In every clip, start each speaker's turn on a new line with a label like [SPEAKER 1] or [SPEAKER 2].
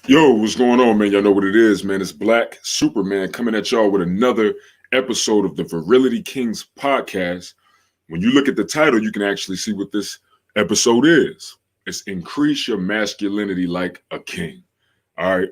[SPEAKER 1] Yo, what's going on, man? Y'all know what it is, man. It's Black Superman coming at y'all with another episode of the Virility Kings podcast. When you look at the title, you can actually see what this episode is. It's Increase Your Masculinity Like a King. All right.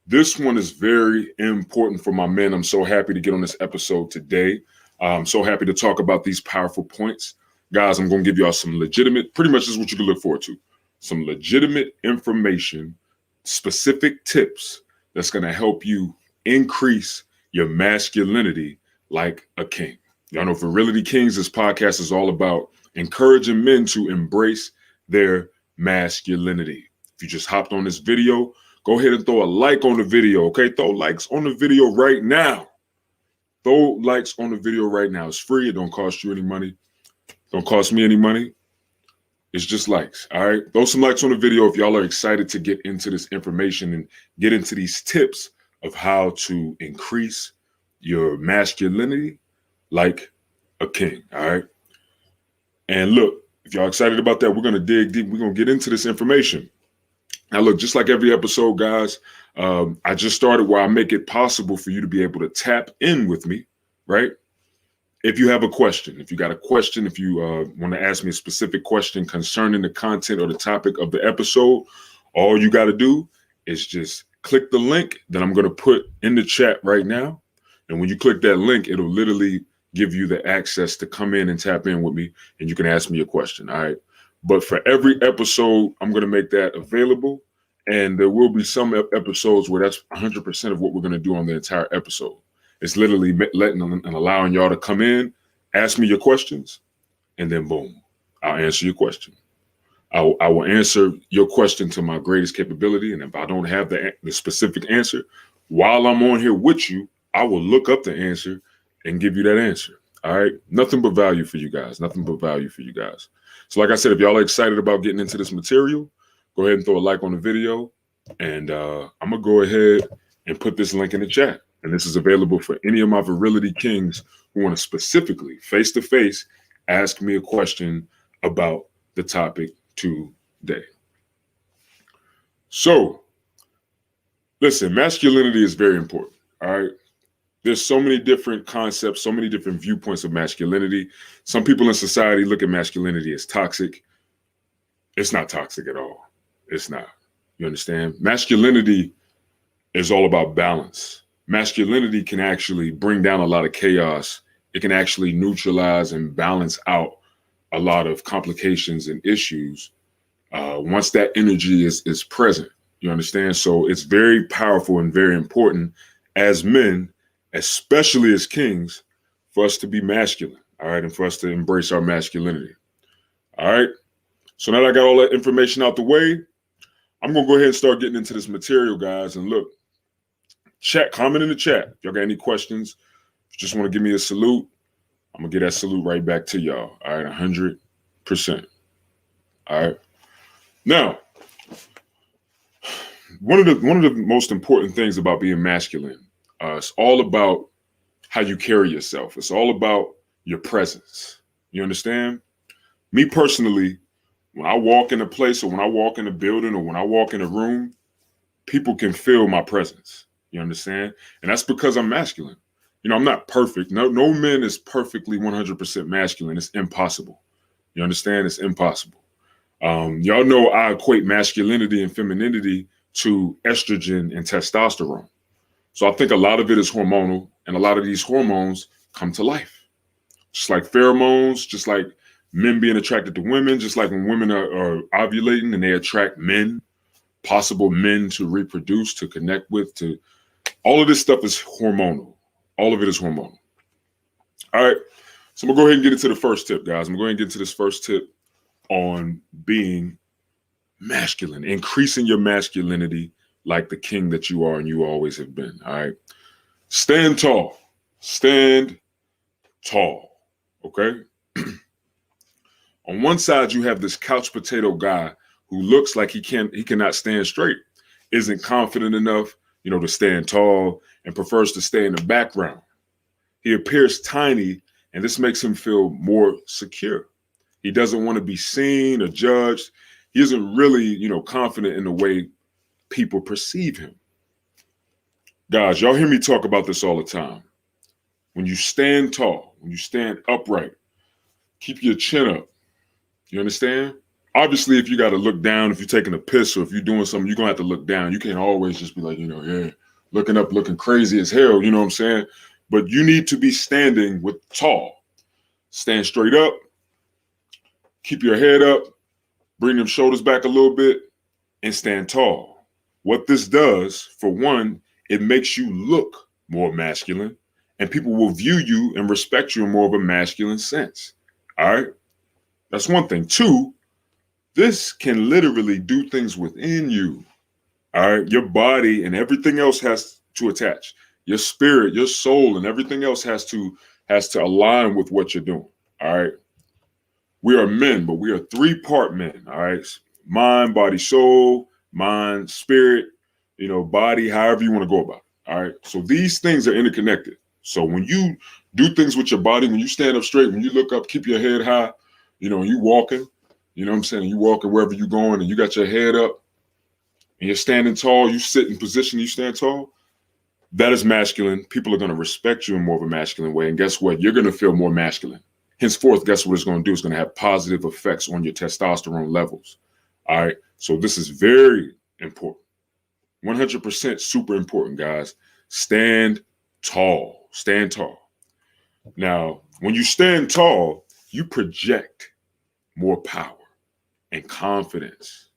[SPEAKER 1] This one is very important for my men. I'm so happy to get on this episode today. I'm so happy to talk about these powerful points. Guys, I'm going to give y'all some legitimate, pretty much is what you can look forward to. Some legitimate information, specific tips that's going to help you increase your masculinity like a king. Y'all know Virility Kings, this podcast is all about encouraging men to embrace their masculinity. If you just hopped on this video, go ahead and throw a like on the video, okay? Throw likes on the video right now. Throw likes on the video right now. It's free. It don't cost you any money. Don't cost me any money. It's just likes, all right? Throw some likes on the video if y'all are excited to get into this information and get into these tips of how to increase your masculinity like a king, all right? And look, if y'all excited about that, we're going to dig deep. We're going to get into this information. Now, look, just like every episode, guys, I just started where I make it possible for you to be able to tap in with me, right? If you have a question, if you got a question, if you want to ask me a specific question concerning the content or the topic of the episode, all you got to do is just click the link that I'm going to put in the chat right now. And when you click that link, it'll literally give you the access to come in and tap in with me, and you can ask me a question, all right? But for every episode, I'm going to make that available. And there will be some episodes where that's 100% of what we're going to do on the entire episode. It's literally letting and allowing y'all to come in, ask me your questions, and then boom, I'll answer your question. I will answer your question to my greatest capability. And if I don't have the specific answer, while I'm on here with you, I will look up the answer and give you that answer. All right. Nothing but value for you guys. Nothing but value for you guys. So like I said, if y'all are excited about getting into this material, go ahead and throw a like on the video. And I'm going to go ahead and put this link in the chat. And this is available for any of my Virility Kings who want to specifically, face-to-face, ask me a question about the topic today. So, listen, masculinity is very important, all right? There's so many different concepts, so many different viewpoints of masculinity. Some people in society look at masculinity as toxic. It's not toxic at all. It's not. You understand? Masculinity is all about balance. Masculinity can actually bring down a lot of chaos. It can actually neutralize and balance out a lot of complications and issues once that energy is present. You understand? So it's very powerful and very important as men, especially as kings, for us to be masculine, all right, and for us to embrace our masculinity. All right. So now that I got all that information out the way, I'm going to go ahead and start getting into this material, guys. And look, chat, comment in the chat. If y'all got any questions, if you just want to give me a salute, I'm going to get that salute right back to y'all. All right, 100%. All right. Now, one of the most important things about being masculine, it's all about how you carry yourself. It's all about your presence. You understand? Me personally, when I walk in a place or when I walk in a building or when I walk in a room, people can feel my presence. You understand? And that's because I'm masculine. You know, I'm not perfect. No man is perfectly 100% masculine. It's impossible. You understand? It's impossible. Y'all know I equate masculinity and femininity to estrogen and testosterone. So I think a lot of it is hormonal, and a lot of these hormones come to life. Just like pheromones, just like men being attracted to women, just like when women are ovulating and they attract men, possible men to reproduce, to connect with, to all of this stuff is hormonal. All of it is hormonal. All right. So I'm going to go ahead and get into the first tip, guys. I'm going to go ahead and get into this first tip on being masculine, increasing your masculinity like the king that you are and you always have been. All right. Stand tall. Stand tall. Okay. On one side, you have this couch potato guy who looks like he cannot stand straight, isn't confident enough, to stand tall, and prefers to stay in the background. He appears tiny, and this makes him feel more secure. He doesn't want to be seen or judged. He isn't really, confident in the way people perceive him. Guys, y'all hear me talk about this all the time. When you stand tall, when you stand upright, keep your chin up. You understand? Obviously, if you got to look down, if you're taking a piss or if you're doing something, you're going to have to look down. You can't always just be like, looking up, looking crazy as hell. You know what I'm saying? But you need to be standing with tall. Stand straight up. Keep your head up. Bring them shoulders back a little bit and stand tall. What this does, for one, it makes you look more masculine and people will view you and respect you in more of a masculine sense. All right? That's one thing. Two, this can literally do things within you. All right? Your body and everything else has to attach. Your spirit, your soul, and everything else has to align with what you're doing. All right? We are men, but we are three-part men. All right? Mind, body, soul, mind, spirit, body, however you want to go about it. All right? So these things are interconnected. So when you do things with your body, when you stand up straight, when you look up, keep your head high, you walking, you know what I'm saying? You walking wherever you're going and you got your head up and you're standing tall, you sit in position, you stand tall. That is masculine. People are going to respect you in more of a masculine way. And guess what? You're going to feel more masculine. Henceforth, guess what it's going to do? It's going to have positive effects on your testosterone levels. All right. So this is very important. 100% super important, guys. Stand tall. Stand tall. Now, when you stand tall, you project more power and confidence.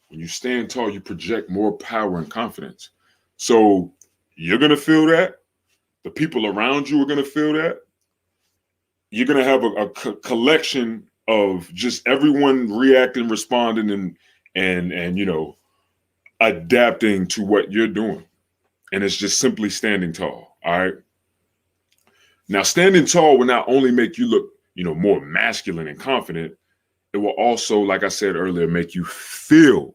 [SPEAKER 1] When you stand tall, you project more power and confidence. So you're going to feel that. The people around you are going to feel that. You're going to have a collection of just everyone reacting, responding, and adapting to what you're doing. And it's just simply standing tall. All right. Now, standing tall will not only make you look, more masculine and confident, it will also, like I said earlier, make you feel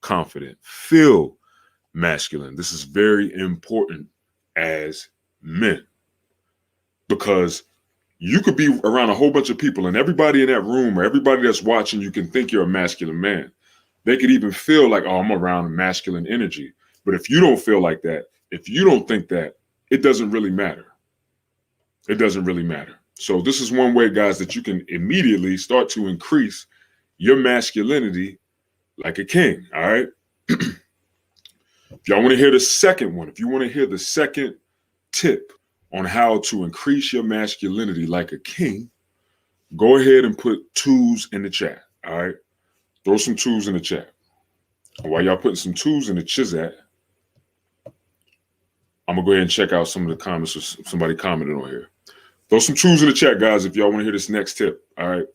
[SPEAKER 1] confident, feel masculine. This is very important as men because you could be around a whole bunch of people and everybody in that room or everybody that's watching you can think you're a masculine man. They could even feel like, oh, I'm around masculine energy. But if you don't feel like that, if you don't think that, it doesn't really matter. It doesn't really matter. So this is one way, guys, that you can immediately start to increase your masculinity like a king. All right. If y'all want to hear the second one, if you want to hear the second tip on how to increase your masculinity like a king, go ahead and put twos in the chat. All right. Throw some twos in the chat. And while y'all putting some twos in the chat, I'm going to go ahead and check out some of the comments. Or somebody commented on here. Throw some twos in the chat, guys, if y'all want to hear this next tip. All right.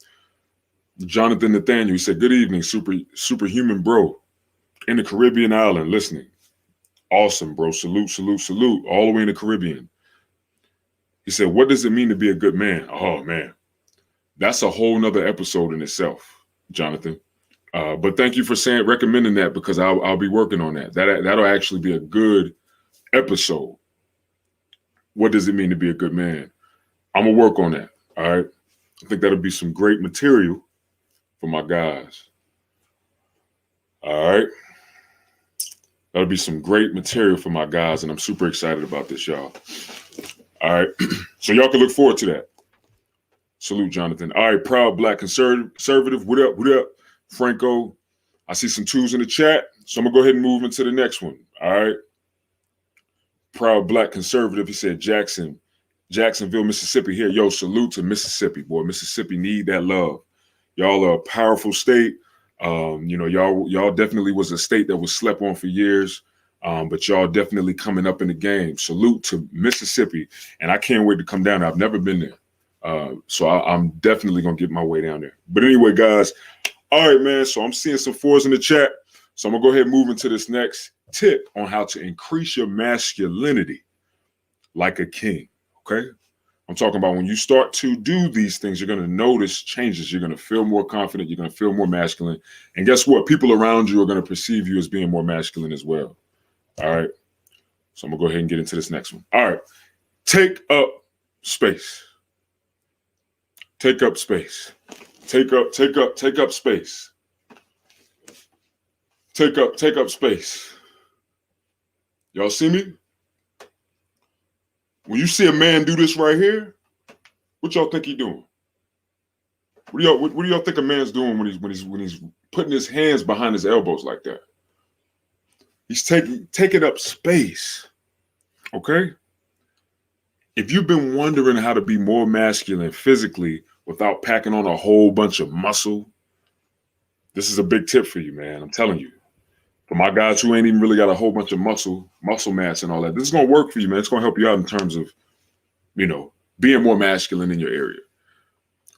[SPEAKER 1] Jonathan Nathaniel, he said, good evening, superhuman bro. In the Caribbean island, listening. Awesome, bro. Salute, salute, salute. All the way in the Caribbean. He said, what does it mean to be a good man? Oh, man. That's a whole nother episode in itself, Jonathan. But thank you for recommending that because I'll be working on that. That'll actually be a good episode. What does it mean to be a good man? I'm going to work on that. All right. I think that'll be some great material for my guys. All right. That'll be some great material for my guys. And I'm super excited about this, y'all. All right. So y'all can look forward to that. Salute, Jonathan. All right. Proud Black Conservative. What up? What up? Franco. I see some twos in the chat. So I'm going to go ahead and move into the next one. All right. Proud Black Conservative. He said, Jacksonville, Mississippi here. Yo, salute to Mississippi, boy. Mississippi need that love. Y'all are a powerful state. Y'all definitely was a state that was slept on for years. But y'all definitely coming up in the game. Salute to Mississippi. And I can't wait to come down there. I've never been there. So I'm definitely going to get my way down there. But anyway, guys. All right, man. So I'm seeing some fours in the chat. So I'm going to go ahead and move into this next tip on how to increase your masculinity like a king. Okay. I'm talking about when you start to do these things, you're going to notice changes. You're going to feel more confident. You're going to feel more masculine. And guess what? People around you are going to perceive you as being more masculine as well. All right. So I'm going to go ahead and get into this next one. All right. Take up space. Take up space. Take up space. Take up space. Y'all see me? When you see a man do this right here, what y'all think he doing? What do y'all think a man's doing when he's putting his hands behind his elbows like that? He's taking up space. Okay? If you've been wondering how to be more masculine physically without packing on a whole bunch of muscle, this is a big tip for you, man. I'm telling you. For my guys who ain't even really got a whole bunch of muscle mass and all that, this is gonna work for you, man. It's gonna help you out in terms of, being more masculine in your area.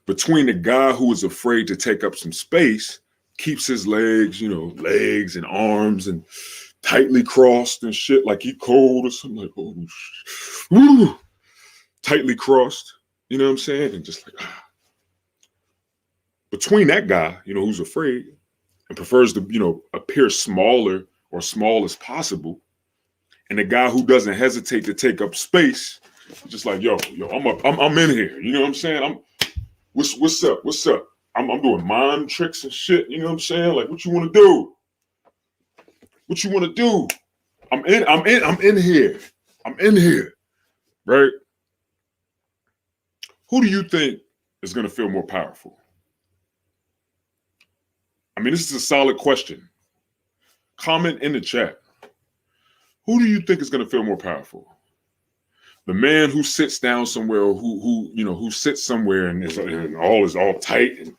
[SPEAKER 1] Between the guy who is afraid to take up some space, keeps his legs, legs and arms and tightly crossed and shit, like he cold or something, like, oh, woo, tightly crossed, you know what I'm saying? And just like, Between that guy, who's afraid and prefers to, appear smaller or small as possible, and the guy who doesn't hesitate to take up space, just like, yo, I'm in here, you know what I'm saying? What's up? I'm doing mind tricks and shit, you know what I'm saying? Like, what you want to do? What you want to do? I'm in here. I'm in here, right? Who do you think is going to feel more powerful? I mean, this is a solid question. Comment in the chat. Who do you think is going to feel more powerful? The man who sits down somewhere, or who sits somewhere and all is all tight and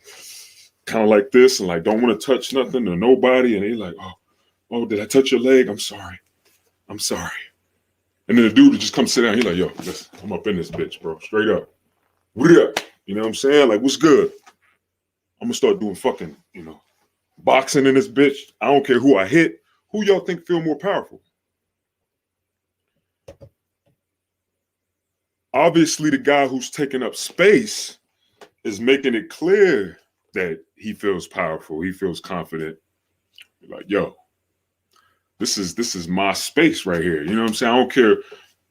[SPEAKER 1] kind of like this and like don't want to touch nothing or nobody, and he's like, oh, did I touch your leg? I'm sorry. And then the dude would just come sit down. He's like, yo, listen, I'm up in this bitch, bro. Straight up. What up? You know what I'm saying? Like, what's good? I'm gonna start doing fucking, boxing in this bitch. I don't care who I hit. Who y'all think feel more powerful? Obviously, the guy who's taking up space is making it clear that he feels powerful. He feels confident. Like, yo, this is my space right here. You know what I'm saying? I don't care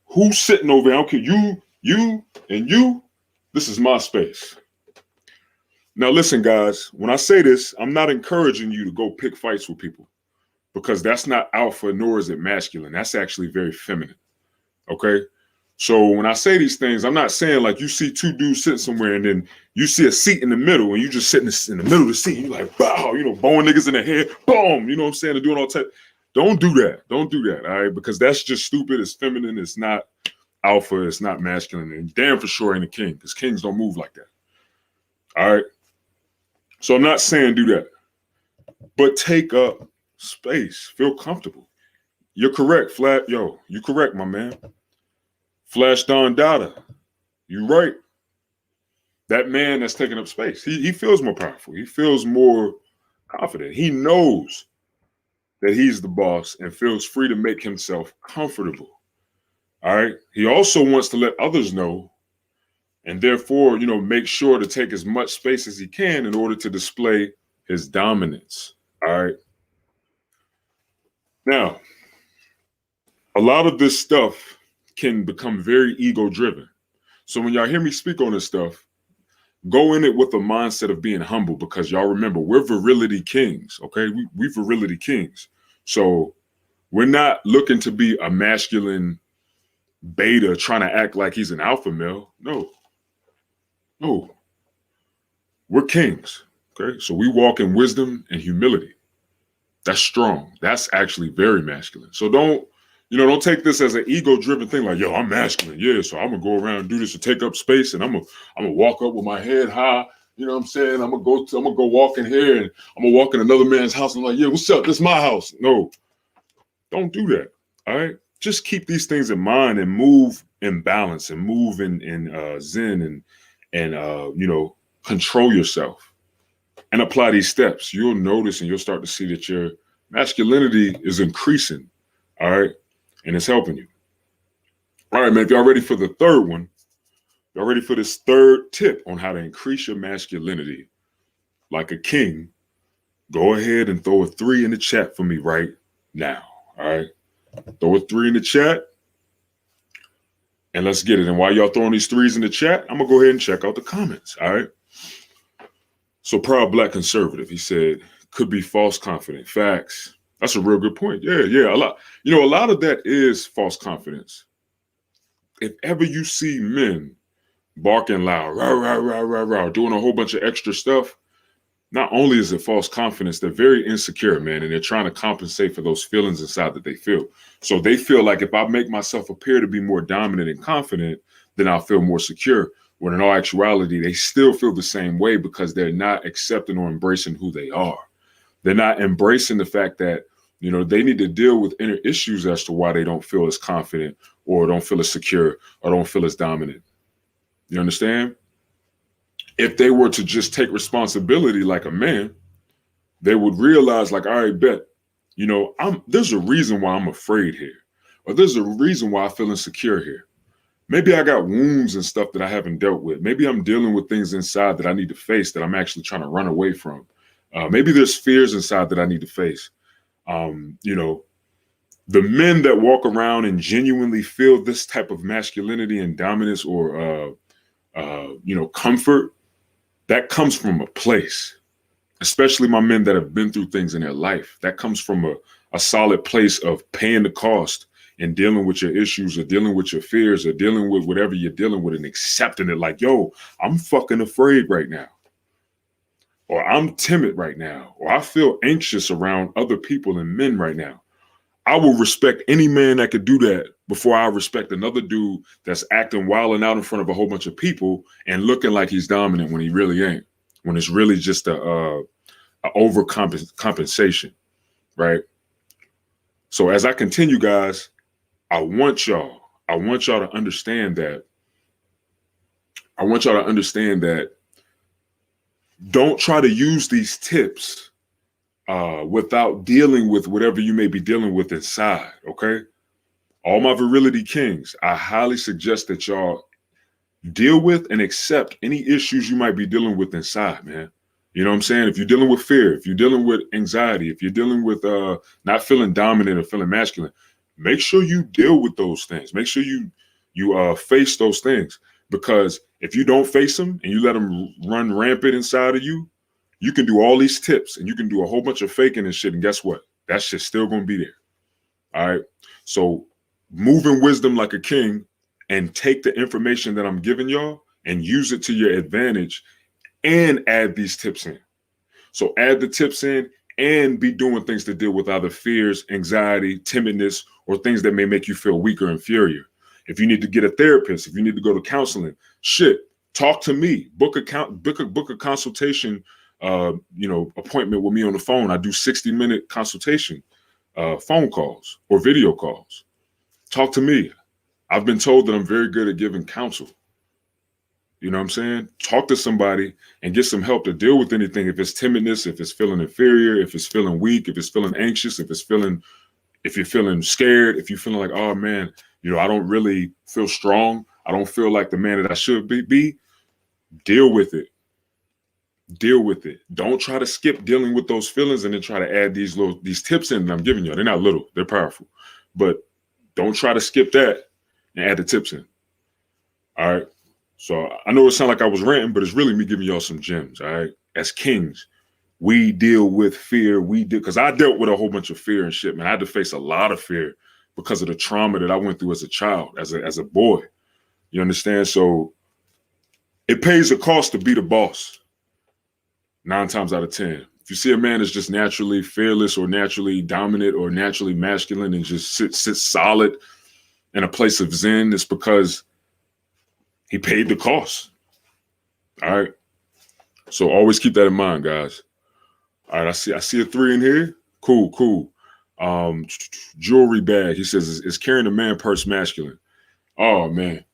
[SPEAKER 1] who's sitting over there. I don't care you, and you. This is my space. Now, listen, guys, when I say this, I'm not encouraging you to go pick fights with people, because that's not alpha, nor is it masculine. That's actually very feminine. Okay? So when I say these things, I'm not saying like you see two dudes sitting somewhere and then you see a seat in the middle and you just sitting in the middle of the seat. You're like, bow, bowing niggas in the head, boom, you know what I'm saying? And doing all type. Don't do that. Don't do that, all right? Because that's just stupid. It's feminine. It's not alpha. It's not masculine. And damn for sure ain't a king, because kings don't move like that. All right? So I'm not saying do that. But take up space. Feel comfortable. You're correct, Flat. Yo, you correct, my man. Flash Don Dada, you right. That man that's taking up space, he feels more powerful. He feels more confident. He knows that he's the boss and feels free to make himself comfortable. All right. He also wants to let others know, and therefore, make sure to take as much space as he can in order to display his dominance. All right. Now, a lot of this stuff can become very ego-driven. So when y'all hear me speak on this stuff, go in it with a mindset of being humble, because y'all remember, we're virility kings, okay? We virility kings. So we're not looking to be a masculine beta trying to act like he's an alpha male. No. We're kings, okay? So we walk in wisdom and humility. That's strong. That's actually very masculine. So don't take this as an ego-driven thing, like, yo, I'm masculine. Yeah, so I'm gonna go around and do this and take up space, and I'm gonna walk up with my head high. You know what I'm saying? I'm gonna go walk in here, and I'm gonna walk in another man's house, and I'm like, yeah, what's up? This is my house. No, don't do that. All right. Just keep these things in mind and move in balance and move in zen and control yourself and apply these steps. You'll notice and you'll start to see that your masculinity is increasing. All right. And it's helping you. All right, man, if y'all ready for the third one, y'all ready for this third tip on how to increase your masculinity like a king, go ahead and throw a 3 in the chat for me right now. All right. Throw a 3 in the chat and let's get it. And while y'all throwing these 3s in the chat, I'm going to go ahead and check out the comments. All right. So Proud Black Conservative, he said, could be false confident. Facts. That's a real good point. Yeah. A lot of that is false confidence. If ever you see men barking loud, rah, rah, rah, rah, rah, doing a whole bunch of extra stuff, not only is it false confidence, they're very insecure, man, and they're trying to compensate for those feelings inside that they feel. So they feel like if I make myself appear to be more dominant and confident, then I'll feel more secure. When in all actuality, they still feel the same way because they're not accepting or embracing who they are. They're not embracing the fact that, they need to deal with inner issues as to why they don't feel as confident or don't feel as secure or don't feel as dominant. You understand? If they were to just take responsibility like a man, they would realize, like, all right, bet, there's a reason why I'm afraid here, or there's a reason why I feel insecure here. Maybe I got wounds and stuff that I haven't dealt with. Maybe I'm dealing with things inside that I need to face that I'm actually trying to run away from. Maybe there's fears inside that I need to face. The men that walk around and genuinely feel this type of masculinity and dominance or, comfort, that comes from a place, especially my men that have been through things in their life. That comes from a solid place of paying the cost and dealing with your issues or dealing with your fears or dealing with whatever you're dealing with and accepting it like, yo, I'm fucking afraid right now. Or I'm timid right now. Or I feel anxious around other people and men right now. I will respect any man that could do that before I respect another dude that's acting wild and out in front of a whole bunch of people and looking like he's dominant when he really ain't. When it's really just a overcompensation, right? So as I continue, guys, I want y'all to understand that. Don't try to use these tips without dealing with whatever you may be dealing with inside, okay? All my virility kings, I highly suggest that y'all deal with and accept any issues you might be dealing with inside, man. You know what I'm saying? If you're dealing with fear, if you're dealing with anxiety, if you're dealing with not feeling dominant or feeling masculine, make sure you deal with those things. Make sure you face those things, because if you don't face them and you let them run rampant inside of you, you can do all these tips and you can do a whole bunch of faking and shit. And guess what? That shit's still going to be there. All right. So move in wisdom like a king and take the information that I'm giving y'all and use it to your advantage and add these tips in. So add the tips in and be doing things to deal with either fears, anxiety, timidness, or things that may make you feel weak or inferior. If you need to get a therapist, if you need to go to counseling, talk to me. Book a consultation, appointment with me on the phone. I do 60-minute consultation, phone calls or video calls. Talk to me. I've been told that I'm very good at giving counsel. You know what I'm saying? Talk to somebody and get some help to deal with anything. If it's timidness, if it's feeling inferior, if it's feeling weak, if it's feeling anxious, if you're feeling scared, if you're feeling like, oh man, I don't really feel strong. I don't feel like the man that I should be. Deal with it. Deal with it. Don't try to skip dealing with those feelings and then try to add these tips in that I'm giving you. They're not little, they're powerful. But don't try to skip that and add the tips in. All right. So I know it sounds like I was ranting, but it's really me giving y'all some gems. All right. As kings, we deal with fear. Because I dealt with a whole bunch of fear and shit, man. I had to face a lot of fear because of the trauma that I went through as a child, as a boy. You understand? So it pays a cost to be the boss. 9 times out of 10. If you see a man that's just naturally fearless or naturally dominant or naturally masculine and just sits solid in a place of zen, it's because he paid the cost. All right. So always keep that in mind, guys. All right. I see a 3 in here. Cool. Jewelry bag. He says, is carrying a man purse masculine? Oh man.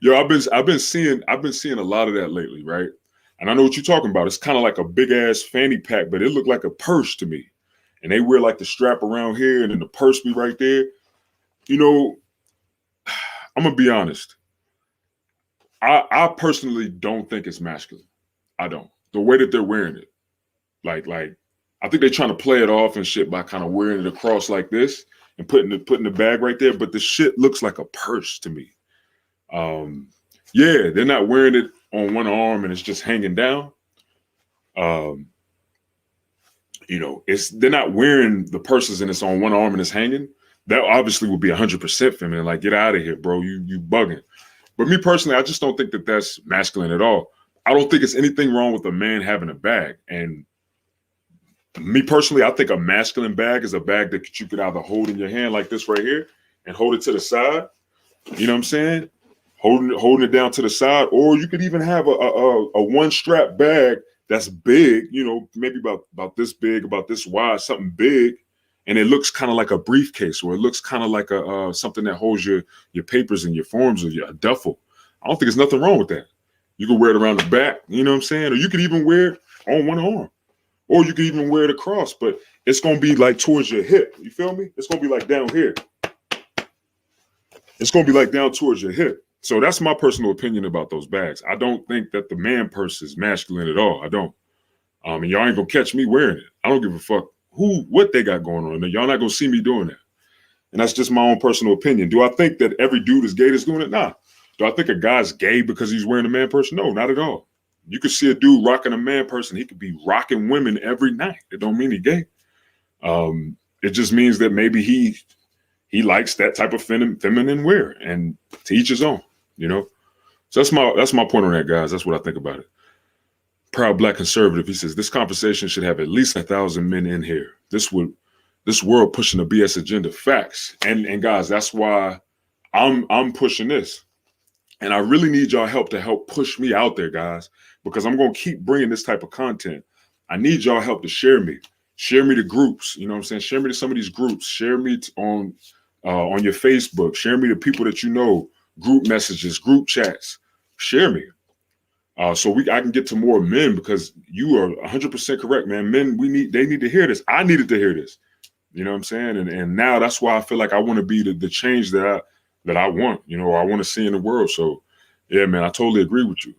[SPEAKER 1] Yo, I've been seeing a lot of that lately, right? And I know what you're talking about. It's kind of like a big ass fanny pack, but it looked like a purse to me. And they wear like the strap around here and then the purse be right there. I'm gonna be honest. I personally don't think it's masculine. I don't. The way that they're wearing it, like I think they're trying to play it off and shit by kind of wearing it across like this and putting the bag right there. But the shit looks like a purse to me. Yeah, they're not wearing it on one arm and it's just hanging down. they're not wearing the purses and it's on one arm and it's hanging. That obviously would be 100% feminine. Like, get out of here, bro. You bugging. But me personally, I just don't think that that's masculine at all. I don't think it's anything wrong with a man having a bag. And me personally, I think a masculine bag is a bag that you could either hold in your hand like this right here and hold it to the side. You know what I'm saying? Holding it down to the side, or you could even have a one strap bag that's big, maybe about this big, about this wide, something big, and it looks kind of like a briefcase, or it looks kind of like a something that holds your papers and your forms, or your duffel. I don't think there's nothing wrong with that. You can wear it around the back, you know what I'm saying? Or you could even wear it on one arm, or you could even wear it across, but it's gonna be like towards your hip. You feel me? It's gonna be like down here. It's gonna be like down towards your hip. So that's my personal opinion about those bags. I don't think that the man purse is masculine at all. I don't. And y'all ain't gonna catch me wearing it. I don't give a fuck what they got going on. Y'all not gonna see me doing that. And that's just my own personal opinion. Do I think that every dude is gay that's doing it? Nah. Do I think a guy's gay because he's wearing a man purse? No, not at all. You could see a dude rocking a man purse and he could be rocking women every night. It don't mean he's gay. It just means that maybe he likes that type of feminine wear, and to each his own. So that's my point on that, guys. That's what I think about it. Proud Black Conservative, he says, this conversation should have at least 1,000 men in here. This world pushing the BS agenda. Facts. And guys, that's why I'm pushing this. And I really need y'all help to help push me out there, guys, because I'm going to keep bringing this type of content. I need y'all help to share me to groups. You know what I'm saying? Share me to some of these groups. Share me on your Facebook. Share me to people that you know. Group messages, group chats, share me. So I can get to more men, because you are 100% correct, man. Men, they need to hear this. I needed to hear this. You know what I'm saying? And now that's why I feel like I want to be the change that I want, I want to see in the world. So yeah, man, I totally agree with you.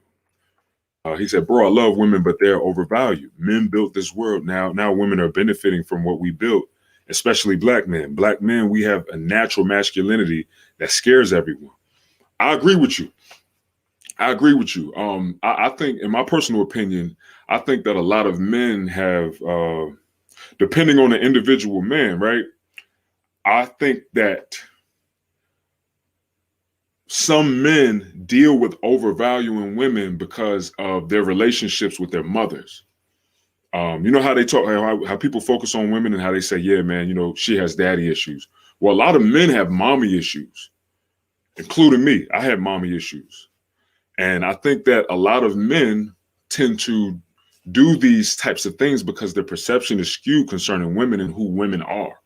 [SPEAKER 1] He said, bro, I love women, but they're overvalued. Men built this world. Now women are benefiting from what we built, especially black men. Black men, we have a natural masculinity that scares everyone. I agree with you. I think, in my personal opinion, I think that a lot of men have, depending on the individual man, right? I think that some men deal with overvaluing women because of their relationships with their mothers. You know how they talk, how people focus on women and how they say, yeah, man, she has daddy issues. Well, a lot of men have mommy issues. Including me. I had mommy issues. And I think that a lot of men tend to do these types of things because their perception is skewed concerning women and who women are.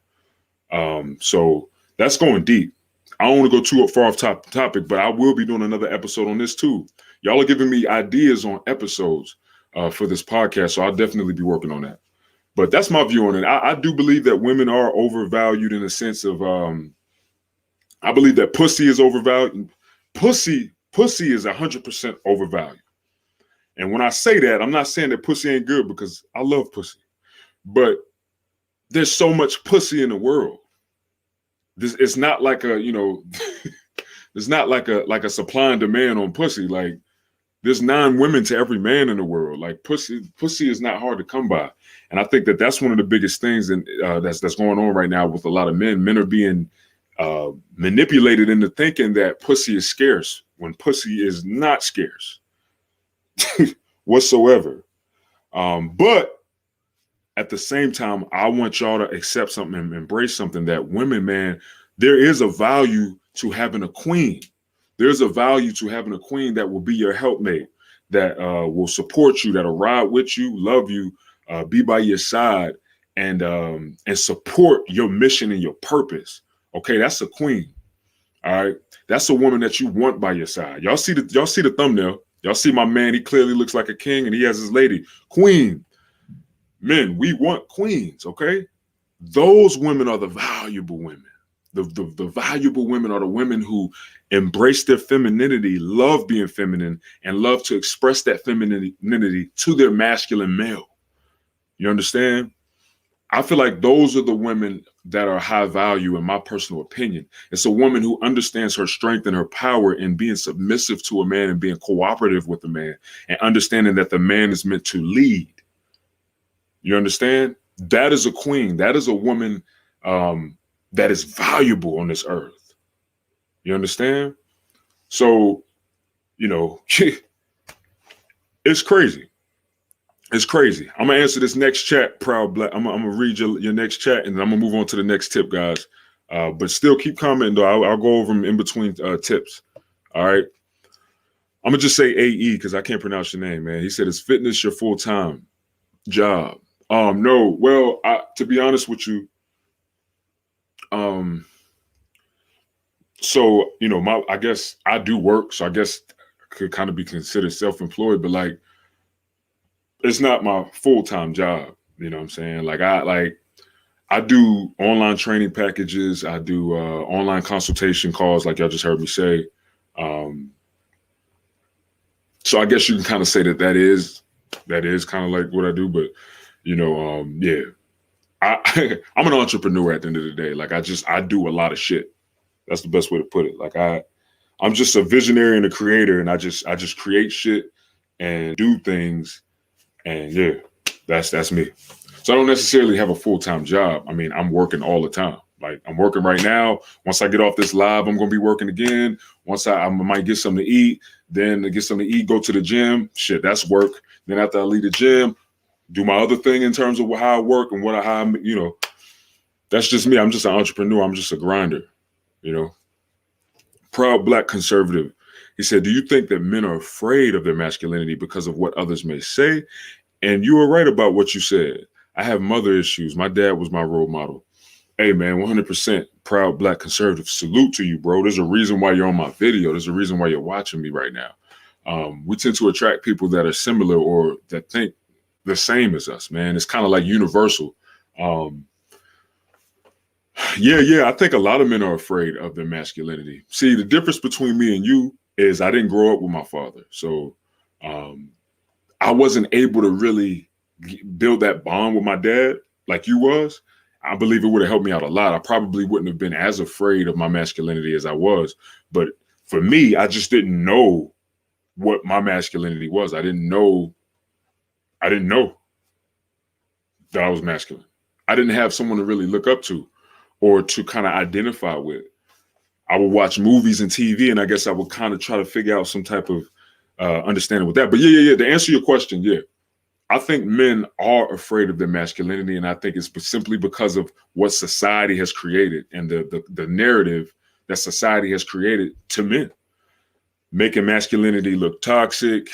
[SPEAKER 1] So that's going deep. I don't want to go too far off topic, but I will be doing another episode on this too. Y'all are giving me ideas on episodes for this podcast, so I'll definitely be working on that. But that's my view on it. I do believe that women are overvalued in the sense of I believe that pussy is overvalued. Pussy is 100% overvalued. And when I say that, I'm not saying that pussy ain't good, because I love pussy. But there's so much pussy in the world. It's not like it's not like a supply and demand on pussy. Like, there's 9 women to every man in the world. Like, pussy is not hard to come by. And I think that that's one of the biggest things that's going on right now with a lot of men. Men are being manipulated into thinking that pussy is scarce when pussy is not scarce whatsoever. But at the same time, I want y'all to accept something and embrace something, that women, man, there is a value to having a queen. There's a value to having a queen that will be your helpmate, that will support you, that'll ride with you, love you, be by your side, and support your mission and your purpose. Okay, that's a queen. All right, that's a woman that you want by your side. Y'all see the thumbnail. Y'all see my man. He clearly looks like a king, and he has his lady, queen. Men, we want queens. Okay, those women are the valuable women. The valuable women are the women who embrace their femininity, love being feminine, and love to express that femininity to their masculine male. You understand? I feel like those are the women that are high value, in my personal opinion. It's a woman who understands her strength and her power in being submissive to a man and being cooperative with a man, and understanding that the man is meant to lead. You understand? That is a queen. That is a woman that is valuable on this earth. You understand? So, you know, it's crazy. It's crazy. I'm gonna answer this next chat, Proud Black. I'm gonna read your next chat, and then I'm gonna move on to the next tip, guys. But still keep commenting though. I'll go over them in between tips. All right. I'm gonna just say AE because I can't pronounce your name, man. He said, "Is fitness your full-time job?" No. Well, to be honest with you, so you know, I guess I do work, so I guess could kind of be considered self-employed, but like it's not my full-time job. You know what I'm saying? Like I do online training packages. I do online consultation calls, like y'all just heard me say. So I guess you can kind of say that is kind of like what I do. But you know, yeah, I'm an entrepreneur at the end of the day. Like I do a lot of shit. That's the best way to put it. Like I'm just a visionary and a creator, and I just create shit and do things. And yeah, that's me. So I don't necessarily have a full-time job. I mean, I'm working all the time. Like I'm working right now. Once I get off this live, I'm gonna be working again. Once I might get something to eat, then to get something to eat, go to the gym. Shit, that's work. Then after I leave the gym, do my other thing in terms of how I work and you know, that's just me. I'm just an entrepreneur. I'm just a grinder, you know. Proud Black conservative. He said, "Do you think that men are afraid of their masculinity because of what others may say?" And you were right about what you said. I have mother issues. My dad was my role model. Hey, man, 100% Proud Black conservative. Salute to you, bro. There's a reason why you're on my video. There's a reason why you're watching me right now. We tend to attract people that are similar or that think the same as us, man. It's kind of like universal. Yeah, I think a lot of men are afraid of their masculinity. See, the difference between me and you is I didn't grow up with my father. So I wasn't able to really build that bond with my dad like you was. I believe it would have helped me out a lot. I probably wouldn't have been as afraid of my masculinity as I was. But for me, I just didn't know what my masculinity was. I didn't know that I was masculine. I didn't have someone to really look up to or to kind of identify with. I would watch movies and TV, and I guess I would kind of try to figure out some type of understanding with that. But yeah. To answer your question, yeah. I think men are afraid of their masculinity, and I think it's simply because of what society has created and the narrative that society has created to men, making masculinity look toxic,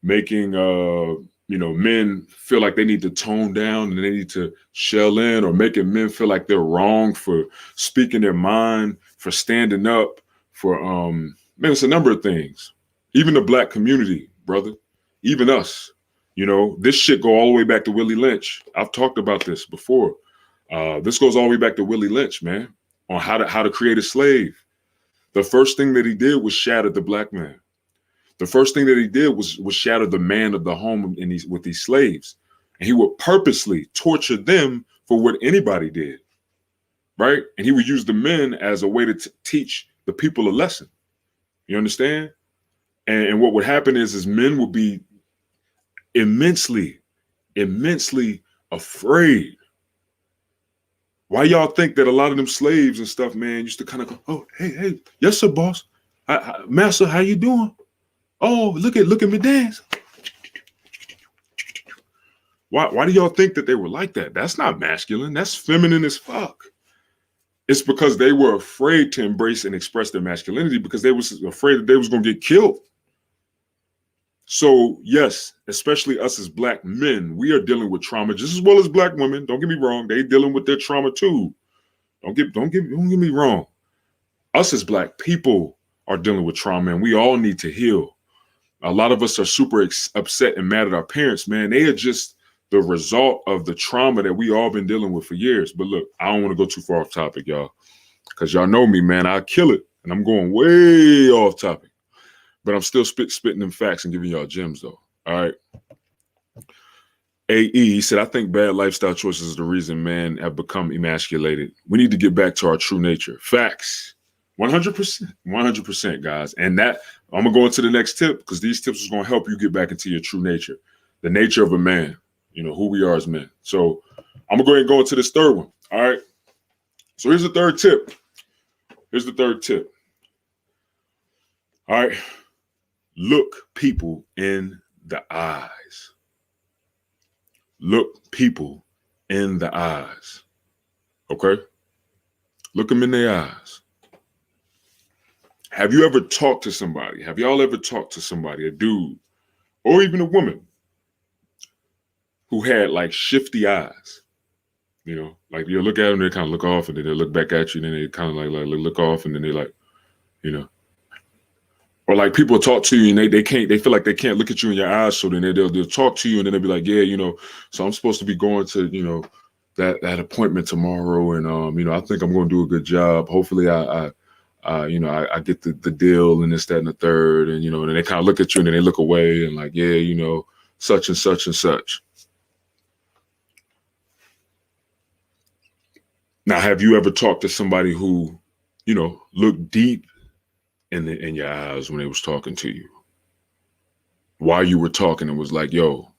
[SPEAKER 1] making men feel like they need to tone down and they need to shell in, or making men feel like they're wrong for speaking their mind, for standing up, for man, it's a number of things. Even the Black community, brother, even us. You know, this shit go all the way back to Willie Lynch. I've talked about this before. This goes all the way back to Willie Lynch, man, on how to create a slave. The first thing that he did was shatter the Black man. The first thing that he did was shatter the man of the home with these slaves. And he would purposely torture them for what anybody did, right? And he would use the men as a way to teach the people a lesson. You understand? And what would happen is men would be immensely afraid. Why y'all think that a lot of them slaves and stuff, man, used to kind of go, "Oh, hey, yes, sir, boss. Master, how you doing? Oh, look at me dance." Why do y'all think that they were like that? That's not masculine. That's feminine as fuck. It's because they were afraid to embrace and express their masculinity because they was afraid that they was going to get killed. So yes, especially us as Black men, we are dealing with trauma just as well as Black women. Don't get me wrong; they dealing with their trauma too. Don't get me wrong. Us as Black people are dealing with trauma, and we all need to heal. A lot of us are super upset and mad at our parents, man. They are just the result of the trauma that we all been dealing with for years. But look, I don't want to go too far off topic, y'all, because y'all know me, man. I'll kill it, and I'm going way off topic. But I'm still spitting them facts and giving y'all gems, though. All right. AE, he said, "I think bad lifestyle choices is the reason men have become emasculated. We need to get back to our true nature." Facts. 100%, guys. And that, I'm going to go into the next tip because these tips are going to help you get back into your true nature, the nature of a man, you know, who we are as men. So I'm gonna go ahead and go into this third one. All right. So here's the third tip. All right. Look people in the eyes. Look people in the eyes. Okay? Look them in their eyes. Have you ever talked to somebody? Have y'all ever talked to somebody, a dude, or even a woman, who had like shifty eyes? You know, like you look at them, they kind of look off, and then they look back at you, and then they kind of like look off, and then they like, you know, or like people talk to you and they feel like they can't look at you in your eyes, so then they'll talk to you, and then they'll be like, yeah, you know, so I'm supposed to be going to, you know, that appointment tomorrow, and you know, I think I'm going to do a good job. Hopefully, you know, I get the deal and this, that, and the third, and you know, and then they kind of look at you and then they look away and like, yeah, you know, such and such and such. Now, have you ever talked to somebody who, you know, looked deep in your eyes when they was talking to you? While you were talking, it was like, yo,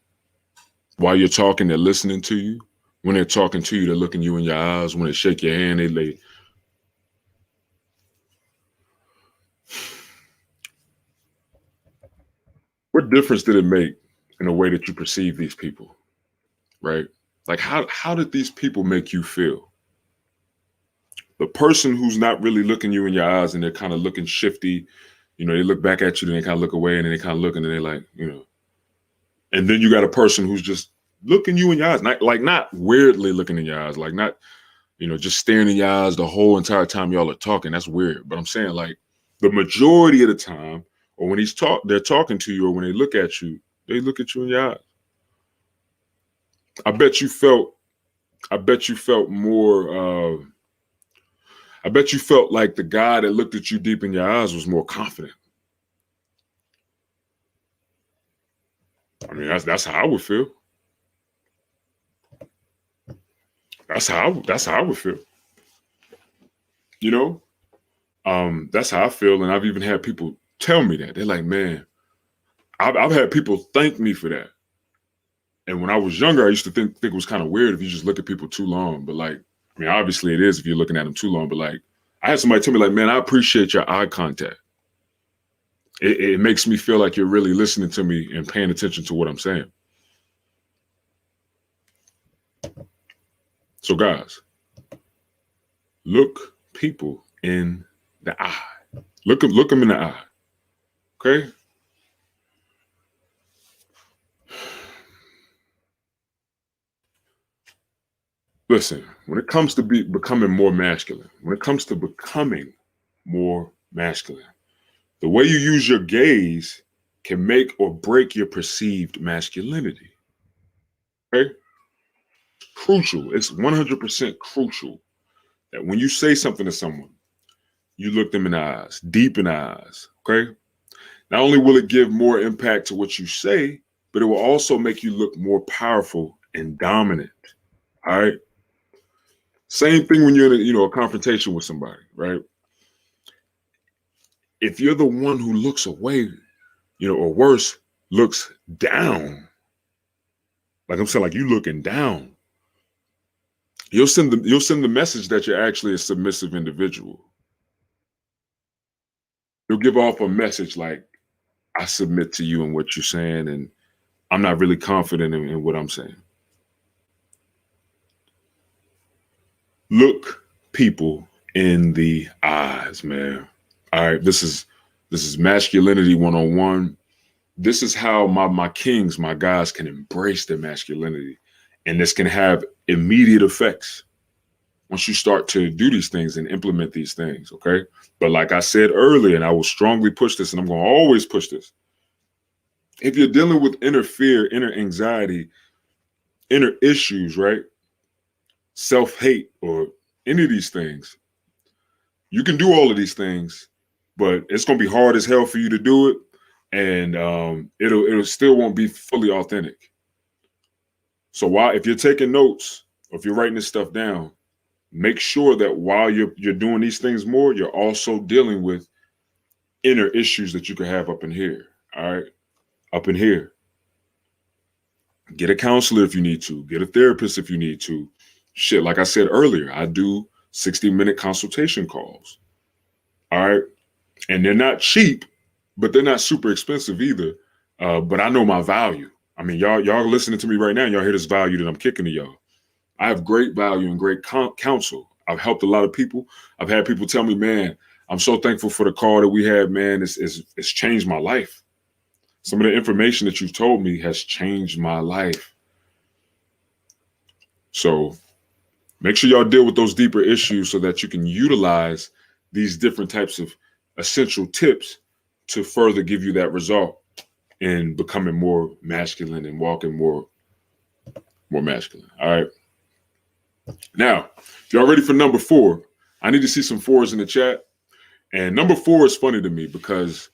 [SPEAKER 1] while you're talking, they're listening to you. When they're talking to you, they're looking you in your eyes. When they shake your hand, they lay. What difference did it make in the way that you perceive these people, right? Like, how did these people make you feel? The person who's not really looking you in your eyes and they're kind of looking shifty, you know, they look back at you, then they kind of look away, and then they kind of look, and then they're like, you know. And then you got a person who's just looking you in your eyes, not weirdly looking in your eyes, like not, you know, just staring in your eyes the whole entire time y'all are talking. That's weird. But I'm saying, like, the majority of the time, or when they're talking to you, or when they look at you, they look at you in your eyes. I bet you felt more. I bet you felt like the guy that looked at you deep in your eyes was more confident. I mean, that's how I would feel. That's how I would feel. You know, that's how I feel, and I've even had people tell me that. They're like, man, I've had people thank me for that. And when I was younger, I used to think it was kind of weird if you just look at people too long. But like, I mean, obviously it is if you're looking at them too long. But like, I had somebody tell me, like, man, I appreciate your eye contact. It makes me feel like you're really listening to me and paying attention to what I'm saying. So guys, look people in the eye. Look them in the eye. Okay? Listen, when it comes to becoming more masculine, the way you use your gaze can make or break your perceived masculinity. Okay? Crucial. It's 100% crucial that when you say something to someone, you look them in the eyes, deep in the eyes. Okay? Not only will it give more impact to what you say, but it will also make you look more powerful and dominant. All right. Same thing when you're in a confrontation with somebody, right? If you're the one who looks away, or worse, looks down, like I'm saying, like you looking down, you'll send the message that you're actually a submissive individual. You'll give off a message like, I submit to you and what you're saying, and I'm not really confident in what I'm saying. Look people in the eyes, man. All right, this is masculinity 101. This is how my kings, my guys can embrace their masculinity. And this can have immediate effects once you start to do these things and implement these things, okay? But like I said earlier, and I will strongly push this, and I'm going to always push this. If you're dealing with inner fear, inner anxiety, inner issues, right? Self-hate, or any of these things, you can do all of these things, but it's going to be hard as hell for you to do it. And it'll still won't be fully authentic. So if you're taking notes, or if you're writing this stuff down, make sure that while you're doing these things more, you're also dealing with inner issues that you could have up in here. All right, up in here. Get a counselor if you need to. Get a therapist if you need to. Shit, like I said earlier, I do 60-minute consultation calls. All right. And they're not cheap, but they're not super expensive either. But I know my value. I mean, y'all listening to me right now, y'all hear this value that I'm kicking to y'all. I have great value and great counsel. I've helped a lot of people. I've had people tell me, man, I'm so thankful for the call that we had, man. It's changed my life. Some of the information that you've told me has changed my life. So make sure y'all deal with those deeper issues so that you can utilize these different types of essential tips to further give you that result in becoming more masculine and walking more masculine. All right. Now, if y'all ready for number 4, I need to see some 4s in the chat. And number 4 is funny to me because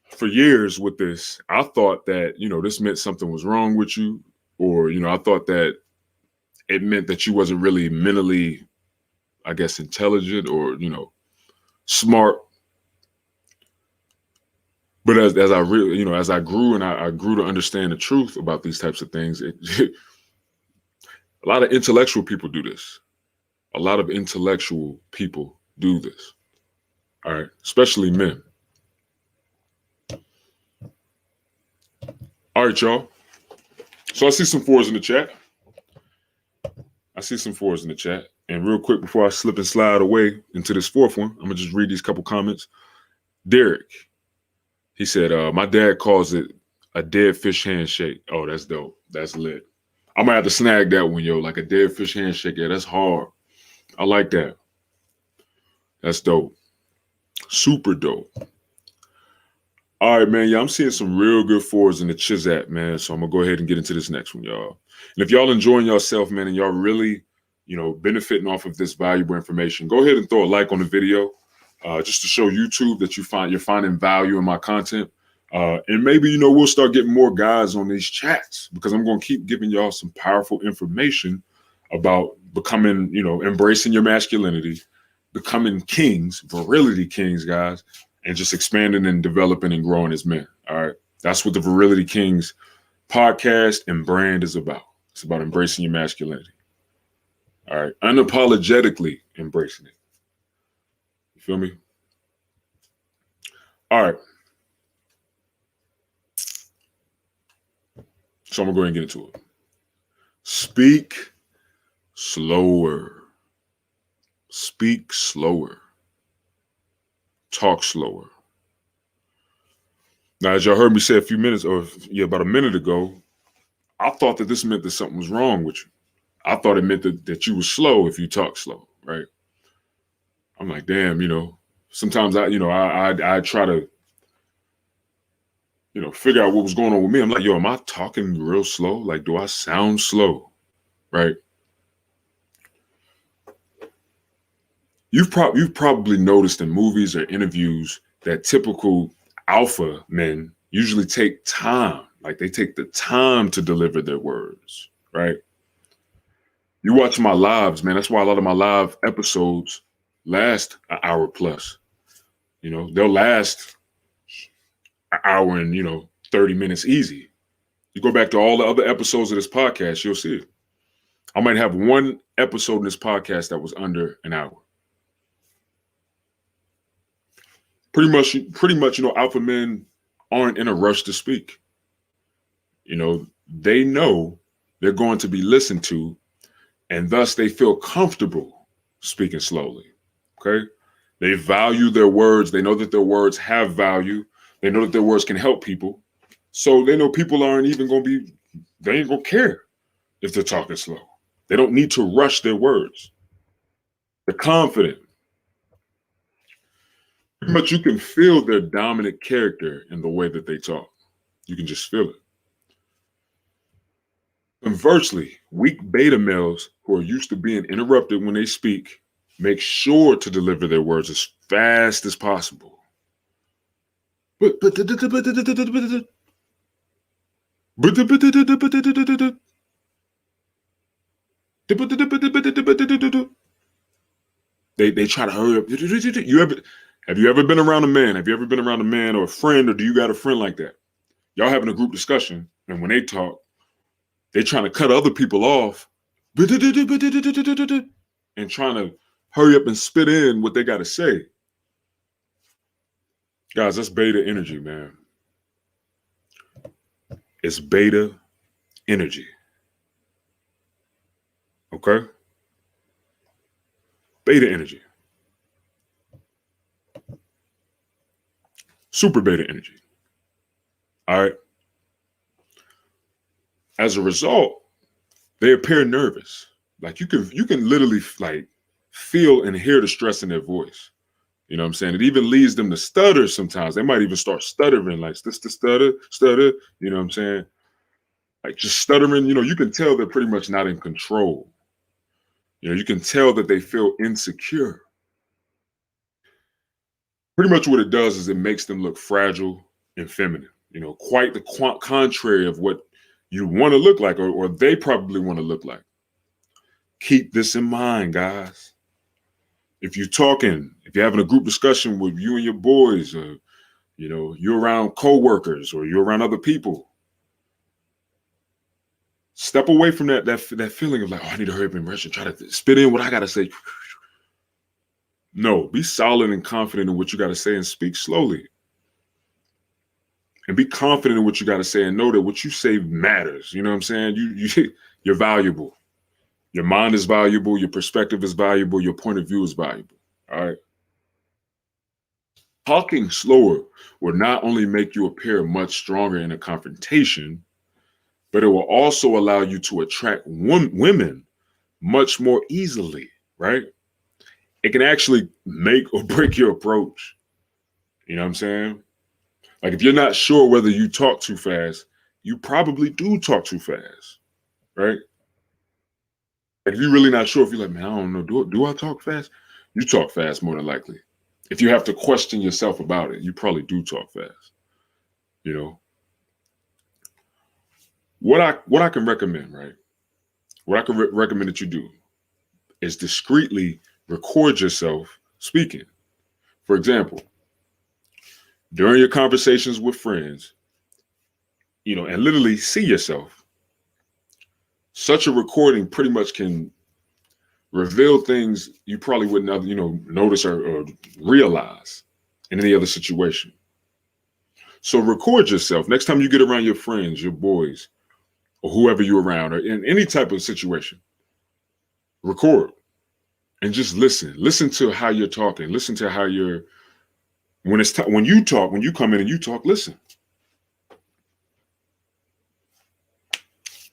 [SPEAKER 1] for years with this, I thought that, this meant something was wrong with you, or, I thought that it meant that you wasn't really mentally, I guess, intelligent or, smart. But as I really, as I grew and I grew to understand the truth about these types of things, a lot of intellectual people do this. A lot of intellectual people do this. All right, especially men. All right, y'all. So I see some 4s in the chat. And real quick, before I slip and slide away into this 4th one, I'm going to just read these couple comments. Derek, he said, my dad calls it a dead fish handshake. Oh, that's dope. That's lit. I might have to snag that one, yo. Like a dead fish handshake. Yeah, that's hard. I like that. That's dope. Super dope. All right, man. Yeah, I'm seeing some real good 4s in the Chizat, man. So I'm going to go ahead and get into this next one, y'all. And if y'all enjoying yourself, man, and y'all really, benefiting off of this valuable information, go ahead and throw a like on the video just to show YouTube that you're finding value in my content. And maybe, we'll start getting more guys on these chats because I'm going to keep giving y'all some powerful information about becoming, embracing your masculinity, becoming kings, virility kings, guys, and just expanding and developing and growing as men. All right. That's what the Virility Kings podcast and brand is about. It's about embracing your masculinity. All right. Unapologetically embracing it. You feel me? All right. So I'm going to go ahead and get into it. Speak slower. Speak slower. Talk slower. Now, as y'all heard me say about a minute ago, I thought that this meant that something was wrong with you. I thought it meant that you were slow if you talk slow, right? I'm like, damn, sometimes I try to, figure out what was going on with me. I'm like, yo, am I talking real slow? Like, do I sound slow? Right? You've probably noticed in movies or interviews that typical alpha men usually take time. Like they take the time to deliver their words, right? You watch my lives, man. That's why a lot of my live episodes last an hour plus. They'll last an hour and, 30 minutes easy. You go back to all the other episodes of this podcast, you'll see it. I might have one episode in this podcast that was under an hour. Pretty much, alpha men aren't in a rush to speak. They know they're going to be listened to, and thus they feel comfortable speaking slowly. Okay? They value their words. They know that their words have value. They know that their words can help people. So they know people aren't even they ain't going to care if they're talking slow. They don't need to rush their words. They're confident. Pretty much you can feel their dominant character in the way that they talk. You can just feel it. Conversely, weak beta males who are used to being interrupted when they speak make sure to deliver their words as fast as possible. They try to hurry up. Have you ever been around a man? Have you ever been around a man or a friend, or do you got a friend like that? Y'all having a group discussion, and when they talk, they trying to cut other people off and trying to hurry up and spit in what they got to say. Guys, that's beta energy, man. It's beta energy. Okay? Beta energy. Super beta energy. All right? As a result, they appear nervous. Like you can literally like feel and hear the stress in their voice. You know what I'm saying? It even leads them to stutter sometimes. They might even start stuttering, like this the stutter. You know what I'm saying? Like just stuttering, you can tell they're pretty much not in control. You can tell that they feel insecure. Pretty much what it does is it makes them look fragile and feminine. Quite the contrary of what you want to look like, or they probably want to look like. Keep this in mind, guys. If you're having a group discussion with you and your boys, or you're around coworkers or you're around other people, step away from that feeling of like, oh, I need to hurry up and rush and try to spit in what I gotta say. No, be solid and confident in what you gotta say and speak slowly. And be confident in what you gotta say and know that what you say matters. You know what I'm saying? You're valuable. Your mind is valuable. Your perspective is valuable. Your point of view is valuable. All right. Talking slower will not only make you appear much stronger in a confrontation, but it will also allow you to attract women much more easily, right? It can actually make or break your approach. You know what I'm saying? Like if you're not sure whether you talk too fast, you probably do talk too fast, right? Like if you're really not sure, if you're like, man, I don't know, do I talk fast? You talk fast more than likely. If you have to question yourself about it, you probably do talk fast. What I can recommend, right? What I can recommend that you do is discreetly record yourself speaking. For example, during your conversations with friends, and literally see yourself. Such a recording pretty much can reveal things you probably wouldn't, notice or realize in any other situation. So record yourself. Next time you get around your friends, your boys, or whoever you're around, or in any type of situation, record and just listen. Listen to how you're talking. Listen to how you're, when you come in and you talk, listen.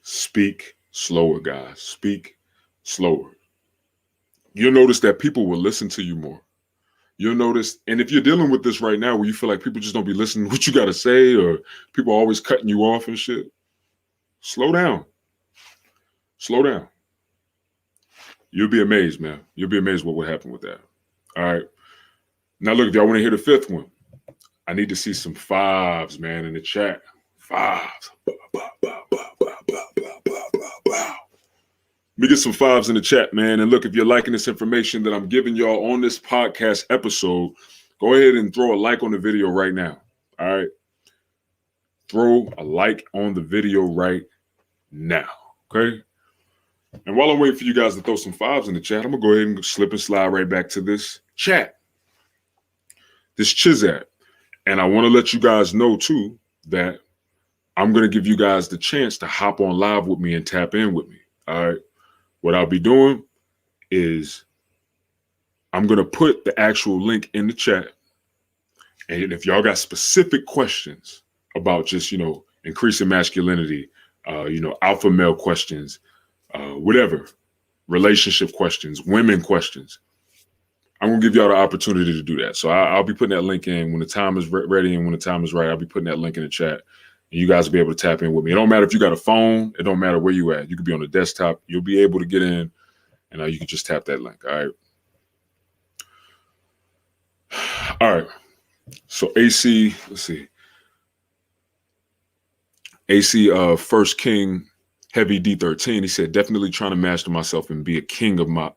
[SPEAKER 1] Speak slower, guys. Speak slower. You'll notice that people will listen to you more. You'll notice, and if you're dealing with this right now where you feel like people just don't be listening to what you got to say, or people are always cutting you off and shit, slow down. Slow down. You'll be amazed, man. You'll be amazed what would happen with that. All right. Now, look, if y'all want to hear the fifth one, I need to see some fives, man, in the chat. Fives. Let me get some fives in the chat, man. And look, if you're liking this information that I'm giving y'all on this podcast episode, go ahead and throw a like on the video right now. All right. Throw a like on the video right now. Okay. And while I'm waiting for you guys to throw some fives in the chat, I'm going to go ahead and slip and slide right back to this chat, this Chizat. And I want to let you guys know, too, that I'm going to give you guys the chance to hop on live with me and tap in with me. All right. What I'll be doing is I'm going to put the actual link in the chat. And if y'all got specific questions about just, increasing masculinity, alpha male questions, whatever, relationship questions, women questions, I'm going to give y'all the opportunity to do that. So I'll be putting that link in when the time is ready, and when the time is right, I'll be putting that link in the chat. And you guys will be able to tap in with me. It don't matter if you got a phone. It don't matter where you at. You could be on the desktop. You'll be able to get in, and you can just tap that link. All right. All right. So AC, let's see. AC, First King, Heavy D13. He said, definitely trying to master myself and be a king of my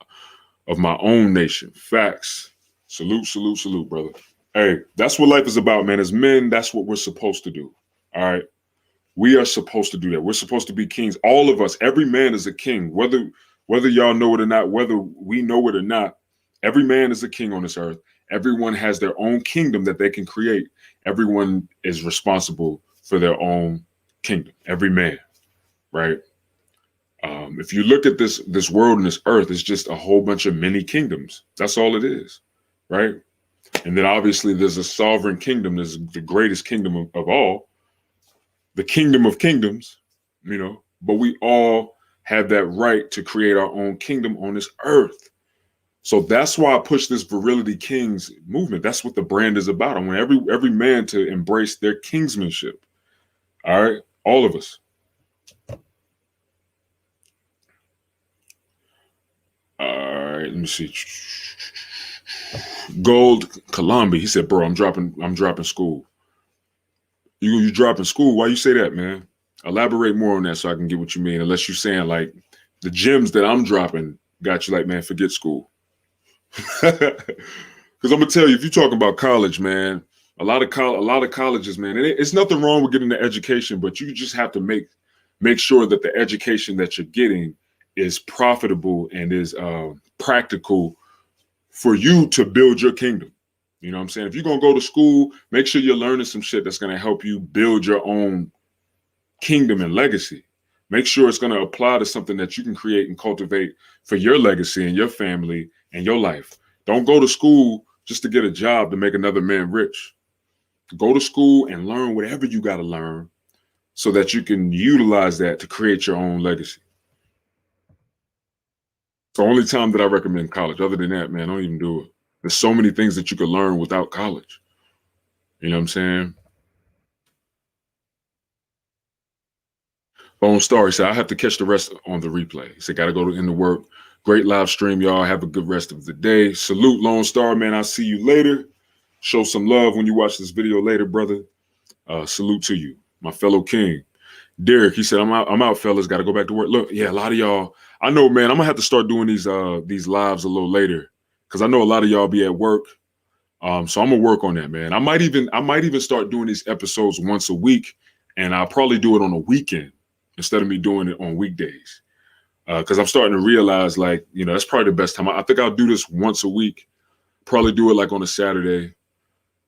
[SPEAKER 1] own nation. Facts. Salute, brother. Hey, that's what life is about, man. As men, that's what we're supposed to do. All right. We are supposed to do that. We're supposed to be kings. All of us, every man is a king, whether Whether y'all know it or not, whether we know it or not, every man is a king on this earth. Everyone has their own kingdom that they can create. Everyone is responsible for their own kingdom. Every man, right? If you look at this world and this earth, it's just a whole bunch of mini kingdoms. That's all it is, right? And then obviously there's a sovereign kingdom. There's the greatest kingdom of all, the kingdom of kingdoms, but we all have that right to create our own kingdom on this earth. So that's why I push this Virility Kings movement. That's what the brand is about. I want every man to embrace their kingsmanship. All right, all of us. All right, let me see. Gold Columbia. He said, "Bro, I'm dropping school." You dropping school? Why you say that, man? Elaborate more on that so I can get what you mean. Unless you're saying like the gems that I'm dropping got you like, man, forget school. Because I'm gonna tell you, if you're talking about college, man, a lot of colleges, man, it's nothing wrong with getting the education, but you just have to make sure that the education that you're getting is profitable and is practical for you to build your kingdom. You know what I'm saying? If you're gonna go to school, make sure you're learning some shit that's gonna help you build your own kingdom and legacy. Make sure it's gonna apply to something that you can create and cultivate for your legacy and your family and your life. Don't go to school just to get a job to make another man rich. Go to school and learn whatever you gotta learn so that you can utilize that to create your own legacy. It's the only time that I recommend college. Other than that, man, don't even do it. There's so many things that you could learn without college. You know what I'm saying? Lone Star, he said, I have to catch the rest on the replay. He said, got to go into work. Great live stream, y'all. Have a good rest of the day. Salute, Lone Star, man. I'll see you later. Show some love when you watch this video later, brother. Salute to you, my fellow king. Derek, he said, I'm out, fellas. Got to go back to work. Look, yeah, a lot of y'all, I know, man, I'm going to have to start doing these lives a little later because I know a lot of y'all be at work. So I'm going to work on that, man. I might even start doing these episodes once a week, and I'll probably do it on a weekend instead of me doing it on weekdays. Because I'm starting to realize, like, that's probably the best time. I think I'll do this once a week, probably do it like on a Saturday,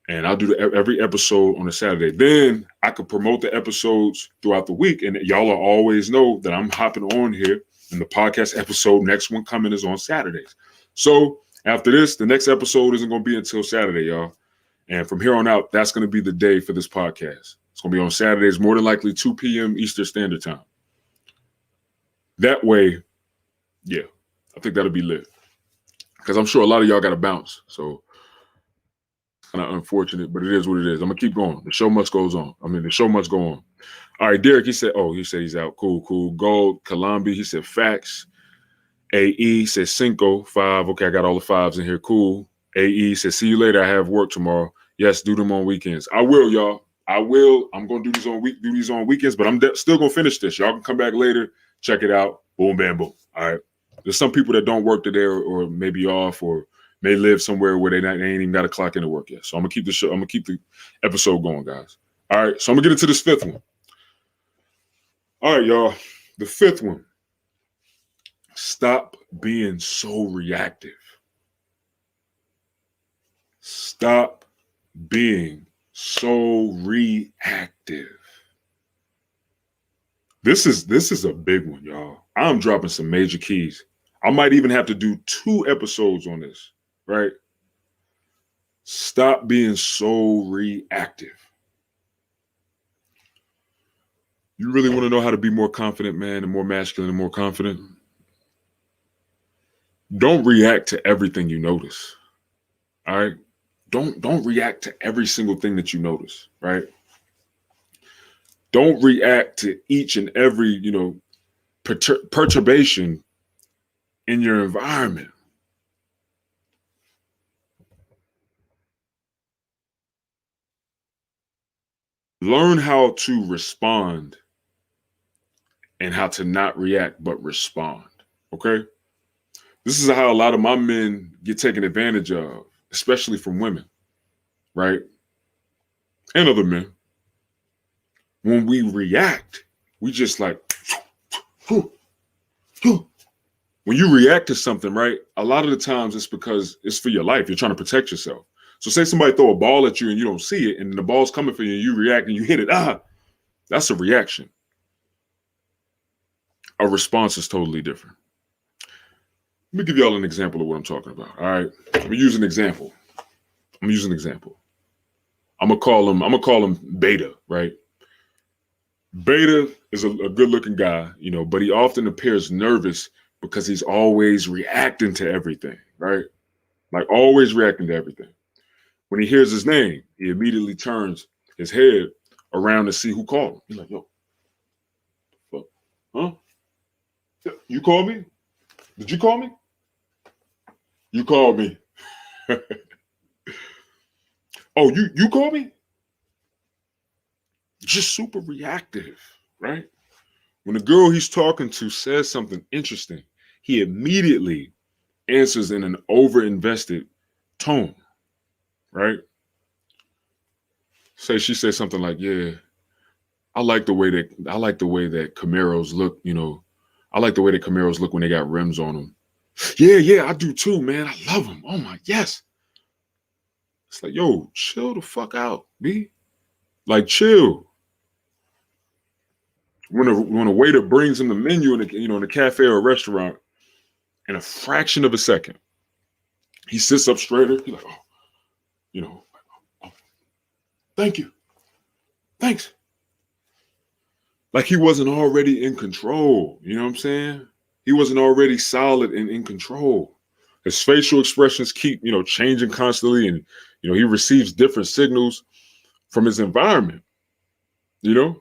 [SPEAKER 1] and I'll do every episode on a Saturday. Then I could promote the episodes throughout the week, and y'all will always know that I'm hopping on here, and the podcast episode, next one coming, is on Saturdays. So after this, the next episode isn't going to be until Saturday, y'all. And from here on out, that's going to be the day for this podcast. It's going to be on Saturdays, more than likely 2 p.m. Eastern Standard Time. That way, yeah, I think that'll be lit. Because I'm sure a lot of y'all got to bounce. So kind of unfortunate, but it is what it is. I'm going to keep going. The show must go on. The show must go on. All right, Derek, he said he's out. Cool. Gold, Columbia, he said facts. AE says Cinco, 5. Okay, I got all the 5s in here. Cool. AE says, see you later. I have work tomorrow. Yes, do them on weekends. I will, y'all. I will. I'm going to do these on weekends, but I'm still going to finish this. Y'all can come back later, check it out. Boom, bam, boom. All right. There's some people that don't work today or maybe off or may live somewhere where they ain't even got to clock into work yet. So I'm going to keep the episode going, guys. All right. So I'm going to get into this 5th one. All right, y'all. The 5th one. Stop being so reactive. Stop being so reactive. This is a big one, y'all. I'm dropping some major keys. I might even have to do 2 episodes on this, right? Stop being so reactive. You really want to know how to be more confident, man, and more masculine and more confident? Don't react to everything you notice. All right? Don't react to every single thing that you notice, right? Don't react to each and every, perturbation in your environment. Learn how to respond and how to not react, but respond. Okay? This is how a lot of my men get taken advantage of, especially from women, right? And other men. When we react, we just like, whew, whew. when you react to something, right, a lot of the times it's because it's for your life. You're trying to protect yourself. So say somebody throw a ball at you and you don't see it, and the ball's coming for you, and you react and you hit it. That's a reaction. A response is totally different. Let me give y'all an example of what I'm talking about. All right. I'm gonna use an example. I'm gonna call him Beta, right? Beta is a good looking guy, but he often appears nervous because he's always reacting to everything, right? Like always reacting to everything. When he hears his name, he immediately turns his head around to see who called him. He's like, yo, fuck, huh? You called me? Did you call me? You called me. Oh, you called me? Just super reactive, right? When the girl he's talking to says something interesting, he immediately answers in an over-invested tone, right? Say she says something like, "Yeah, I like the way that Camaros look. I like the way that Camaros look when they got rims on them. Yeah, I do too, man. I love them. Oh my, yes." It's like, yo, chill the fuck out, B. Like, chill. When a waiter brings him the menu in the cafe or restaurant, in a fraction of a second, he sits up straighter. He's like, oh, thank you, thanks. Like he wasn't already in control. You know what I'm saying? He wasn't already solid and in control. His facial expressions keep, changing constantly, and he receives different signals from his environment. And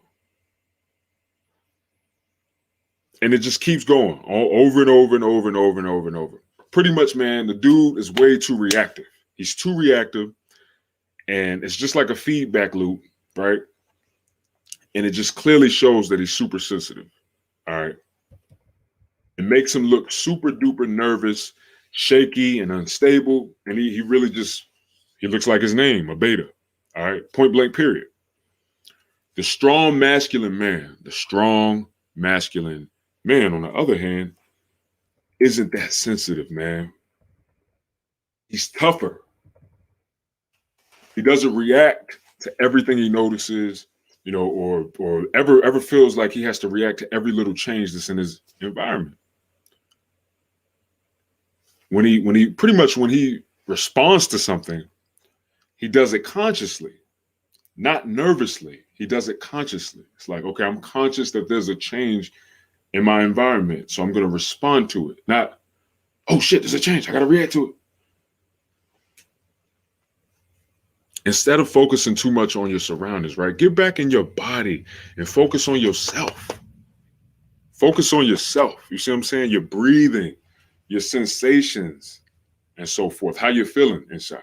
[SPEAKER 1] it just keeps going over and over and over and over and over and over. Pretty much, man, the dude is way too reactive. He's too reactive, and it's just like a feedback loop, right? And it just clearly shows that he's super sensitive. All right. It makes him look super duper nervous, shaky, and unstable. And he really he looks like his name, a beta. All right. Point blank, period. The strong masculine man, on the other hand, isn't that sensitive, man. He's tougher. He doesn't react to everything he notices, or ever feels like he has to react to every little change that's in his environment. When he responds to something, he does it consciously, not nervously. He does it consciously. It's like, okay, I'm conscious that there's a change in my environment, so I'm going to respond to it. Not, oh shit, there's a change, I got to react to it. Instead of focusing too much on your surroundings, right? Get back in your body and focus on yourself. Focus on yourself. You see what I'm saying? Your breathing, your sensations, and so forth. How you're feeling inside.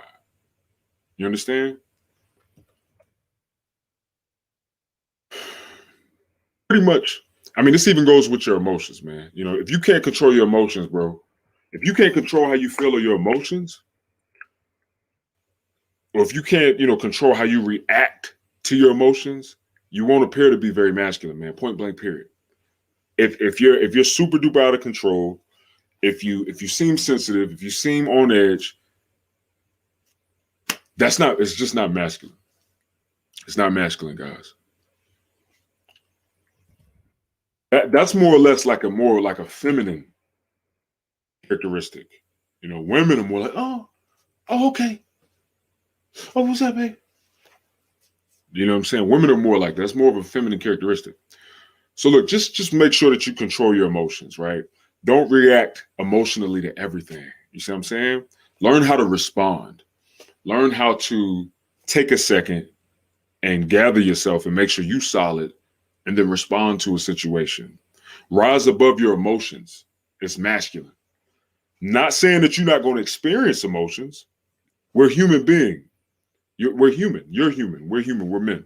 [SPEAKER 1] You understand? Pretty much. I mean, this even goes with your emotions, man. If you can't control your emotions, bro, if you can't control how you feel or your emotions, or if you can't, control how you react to your emotions, you won't appear to be very masculine, man. Point blank, period. If you're super duper out of control, if you seem sensitive, if you seem on edge, it's just not masculine. It's not masculine, guys. That's more or less like a feminine characteristic. Women are more like, oh, okay. Oh, what's up, babe? You know what I'm saying? Women are more like that. That's more of a feminine characteristic. So look, just make sure that you control your emotions, right? Don't react emotionally to everything. You see what I'm saying? Learn how to respond. Learn how to take a second and gather yourself and make sure you're solid, and then respond to a situation. Rise above your emotions. It's masculine. Not saying that you're not going to experience emotions. We're human beings. We're human. You're human. We're human. We're men.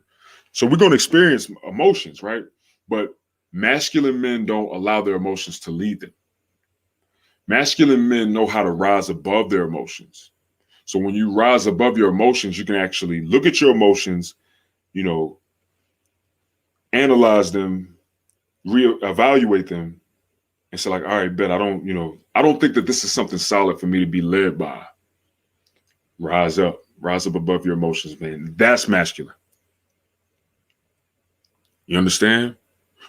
[SPEAKER 1] So we're going to experience emotions, right? But masculine men don't allow their emotions to lead them. Masculine men know how to rise above their emotions. So when you rise above your emotions, you can actually look at your emotions, analyze them, reevaluate them, and say like, all right, bet I don't think that this is something solid for me to be led by. Rise up above your emotions, man. That's masculine. You understand?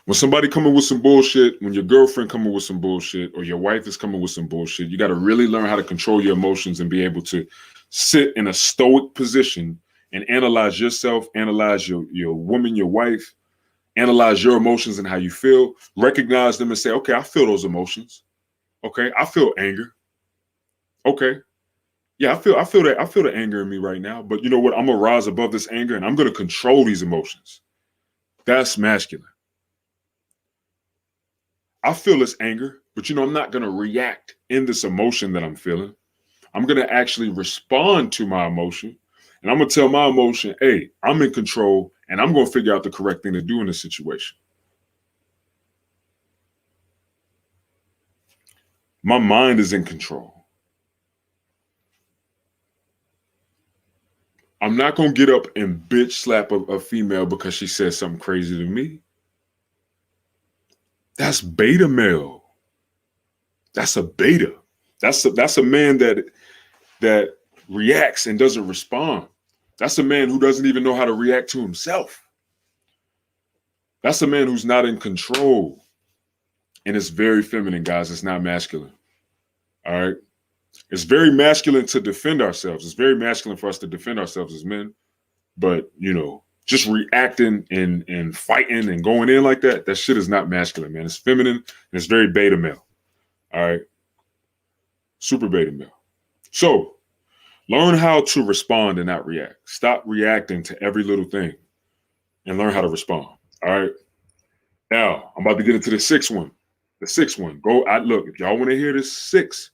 [SPEAKER 1] When somebody coming with some bullshit, when your girlfriend coming with some bullshit, or your wife is coming with some bullshit, you got to really learn how to control your emotions and be able to sit in a stoic position and analyze yourself, analyze your woman, your wife, analyze your emotions and how you feel, recognize them and say, okay, I feel those emotions. Okay, I feel anger. Okay. Yeah, I feel the anger in me right now. But you know what? I'm gonna rise above this anger and I'm gonna control these emotions. That's masculine. I feel this anger, but I'm not gonna react in this emotion that I'm feeling. I'm gonna actually respond to my emotion. And I'm gonna tell my emotion, hey, I'm in control and I'm gonna figure out the correct thing to do in this situation. My mind is in control. I'm not gonna get up and bitch slap a female because she said something crazy to me. That's beta male. That's a beta. That's a man that reacts and doesn't respond. That's a man who doesn't even know how to react to himself. That's a man who's not in control. And it's very feminine, guys. It's not masculine. All right. It's very masculine to defend ourselves. It's very masculine for us to defend ourselves as men. But, just reacting and fighting and going in like that shit is not masculine, man. It's feminine and it's very beta male. All right. Super beta male. So learn how to respond and not react. Stop reacting to every little thing and learn how to respond. All right. Now I'm about to get into the sixth one. The sixth one. Look, if y'all want to hear this sixth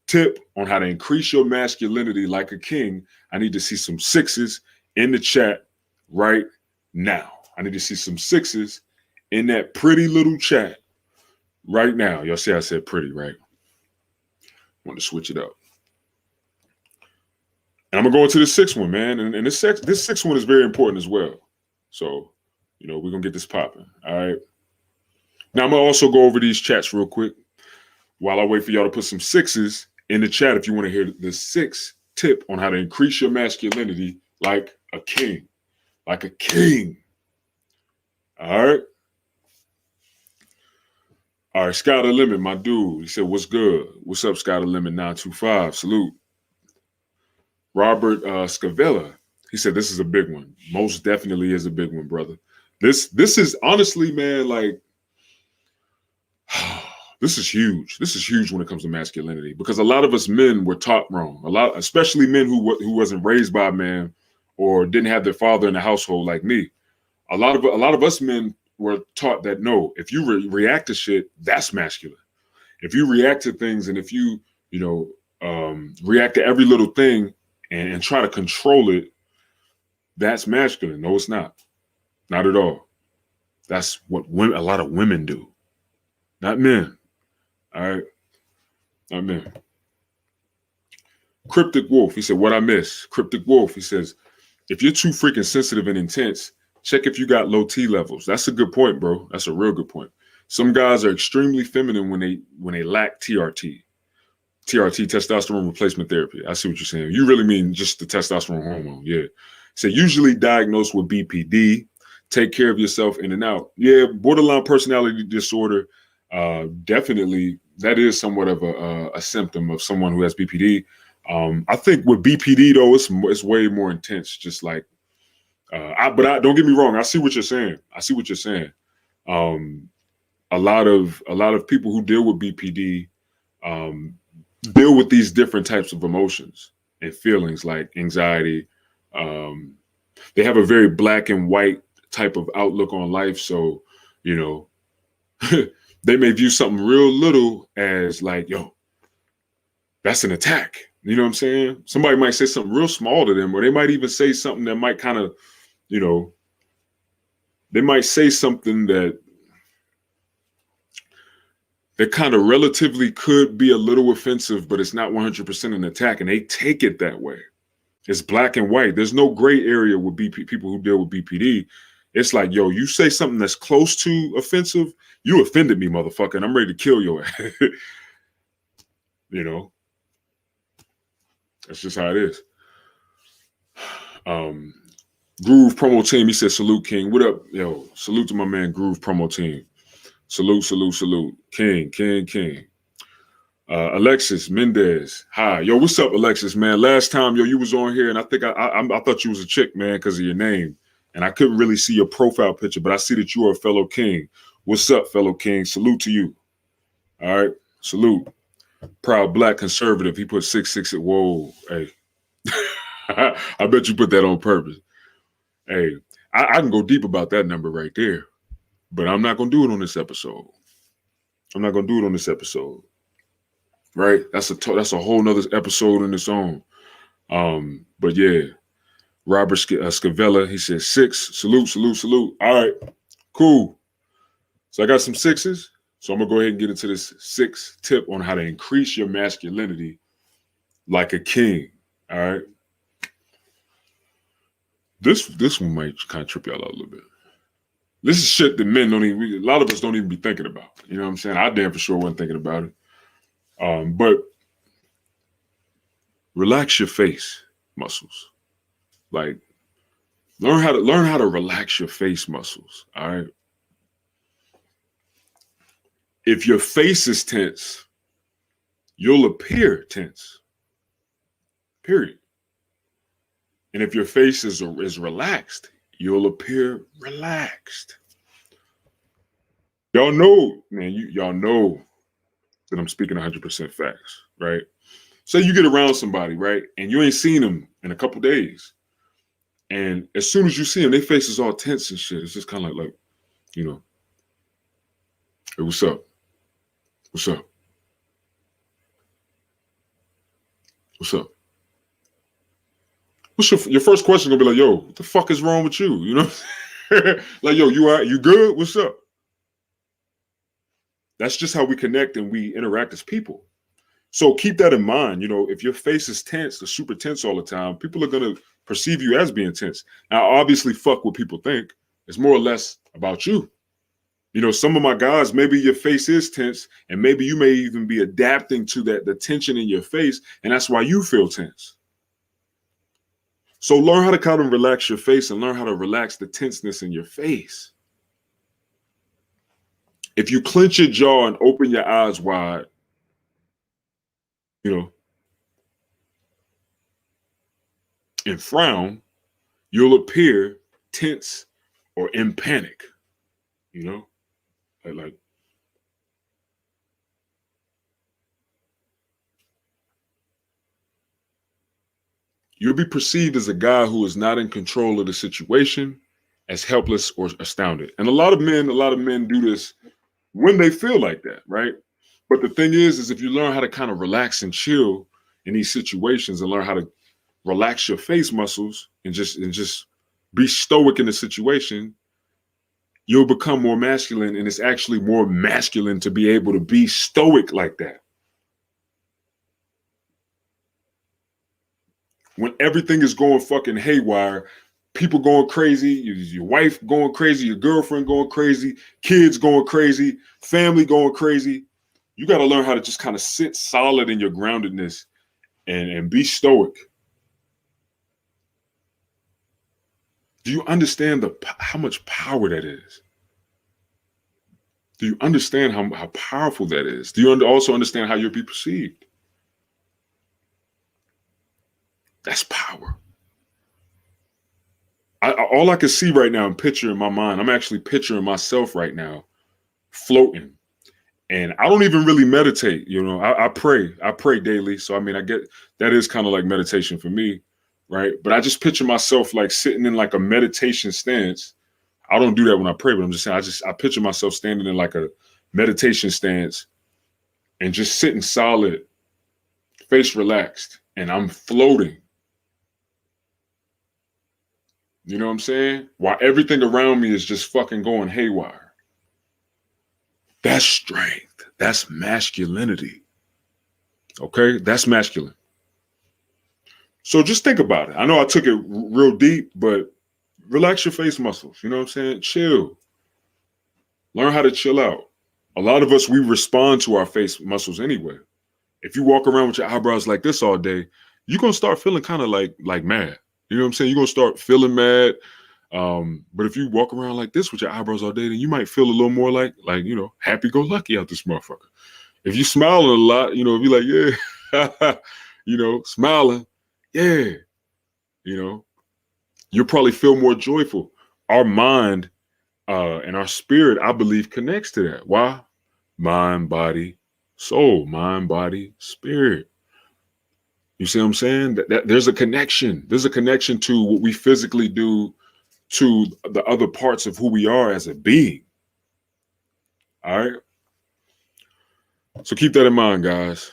[SPEAKER 1] tip on how to increase your masculinity like a king, I need to see some sixes in the chat right now. I need to see some sixes in that pretty little chat right now. Y'all see I said pretty, right? I want to switch it up. And I'm going to go into the sixth one, man. And this sixth one is very important as well. So, we're going to get this popping. All right. Now, I'm going to also go over these chats real quick while I wait for y'all to put some sixes in the chat if you want to hear the sixth tip on how to increase your masculinity like a king. Like a king. All right. All right, Sky the Limit, my dude. He said, what's good? What's up, Sky the Limit 925? Salute. Robert Scavella. He said, this is a big one. Most definitely is a big one, brother. This is honestly, man, like, this is huge. This is huge when it comes to masculinity because a lot of us men were taught wrong. Especially men who wasn't raised by a man or didn't have their father in the household like me. A lot of us men were taught that no, if you react to shit, that's masculine. If you react to things and if you react to every little thing and try to control it, that's masculine. No, it's not. Not at all. That's what a lot of women do, not men. All right, not men. Cryptic Wolf. He said, "What I miss." Cryptic Wolf. He says, "If you're too freaking sensitive and intense, check if you got low T levels." That's a good point, bro. That's a real good point. Some guys are extremely feminine when they lack TRT. TRT, testosterone replacement therapy. I see what you're saying. You really mean just the testosterone hormone. Yeah. So usually diagnosed with BPD. Take care of yourself in and out. Yeah, borderline personality disorder. Definitely, that is somewhat of a symptom of someone who has BPD. I think with BPD though, it's way more intense. Just like, but don't get me wrong. I see what you're saying. A lot of people who deal with BPD deal with these different types of emotions and feelings like anxiety. They have a very black and white type of outlook on life. So, they may view something real little as like, yo, that's an attack. You know what I'm saying? Somebody might say something real small to them, or they might even say something that might kind of, they might say something that kind of relatively could be a little offensive, but it's not 100% an attack, and they take it that way. It's black and white. There's no gray area with people who deal with BPD. It's like, yo, you say something that's close to offensive, you offended me, motherfucker, and I'm ready to kill your ass. You know, that's just how it is. Groove promo team, he said, salute, King. What up? Yo, salute to my man, Groove promo team. Salute, salute, salute. King, King, King. Alexis Mendez. Hi. Yo, what's up, Alexis, man? Last time, yo, you was on here, and I think I thought you was a chick, man, because of your name. And I couldn't really see your profile picture, but I see that you are a fellow King. What's up, fellow King? Salute to you. All right. Salute. Proud black conservative. He put 6'6" at whoa. Hey. I bet you put that on purpose. Hey, I can go deep about that number right there, but I'm not going to do it on this episode. I'm not going to do it on this episode. Right? That's a whole nother episode in its own. But yeah, Robert Scavella, he said 6. Salute, salute, salute. All right, cool. So I got some 6s. So I'm going to go ahead and get into this 6 tip on how to increase your masculinity like a king. All right. This one might kind of trip y'all out a little bit. This is shit that men don't even, a lot of us don't even be thinking about. You know what I'm saying? I damn for sure wasn't thinking about it. But relax your face muscles. Like learn how to relax your face muscles. All right. If your face is tense, you'll appear tense. Period. And if your face is relaxed, you'll appear relaxed. Y'all know, man, y'all know that I'm speaking 100% facts, right? Say you get around somebody, right? And you ain't seen them in a couple days. And as soon as you see them, their face is all tense and shit. It's just kind of like, you know, hey, what's up? What's up? What's up? What's your first question gonna be like, yo, what the fuck is wrong with you? You know? Like, yo, you all right? You good? What's up? That's just how we connect and we interact as people. So keep that in mind. You know, if your face is tense or super tense all the time, people are gonna perceive you as being tense. Now, obviously, fuck what people think. It's more or less about you. You know, some of my guys, maybe your face is tense, and maybe you may even be adapting to the tension in your face, and that's why you feel tense. So learn how to kind of relax your face and learn how to relax the tenseness in your face. If you clench your jaw and open your eyes wide, you know, and frown, you'll appear tense or in panic, you know, like you'll be perceived as a guy who is not in control of the situation, as helpless or astounded. And a lot of men do this when they feel like that, right? But the thing is if you learn how to kind of relax and chill in these situations and learn how to relax your face muscles and just be stoic in the situation, you'll become more masculine, and it's actually more masculine to be able to be stoic like that. When everything is going fucking haywire, people going crazy, your wife going crazy, your girlfriend going crazy, kids going crazy, family going crazy, you got to learn how to just kind of sit solid in your groundedness and be stoic. Do you understand how much power that is? Do you understand how powerful that is? Do you also understand how you'll be perceived? That's power. All I can see right now and picture in my mind, I'm actually picturing myself right now floating. And I don't even really meditate, you know. I pray daily. So I mean, I get that is kind of like meditation for me, right? But I just picture myself like sitting in like a meditation stance. I don't do that when I pray, but I'm just saying I picture myself standing in like a meditation stance and just sitting solid, face relaxed, and I'm floating. You know what I'm saying? While everything around me is just fucking going haywire. That's strength. That's masculinity. Okay? That's masculine. So just think about it. I know I took it real deep, but Relax your face muscles. You know what I'm saying? Chill. Learn how to chill out. A lot of us, we respond to our face muscles anyway. If you walk around with your eyebrows like this all day, you're gonna start feeling kind of like mad. You know what I'm saying? You're gonna start feeling mad. But if you walk around like this with your eyebrows all day, then you might feel a little more like happy go lucky out this motherfucker. If you smiling a lot, be like, yeah, smiling, yeah, you'll probably feel more joyful. Our mind and our spirit, I believe, connects to that. Why? Mind, body, soul. Mind, body, spirit. You see what I'm saying? That there's a connection. There's a connection to what we physically do to the other parts of who we are as a being. All right. So keep that in mind, guys.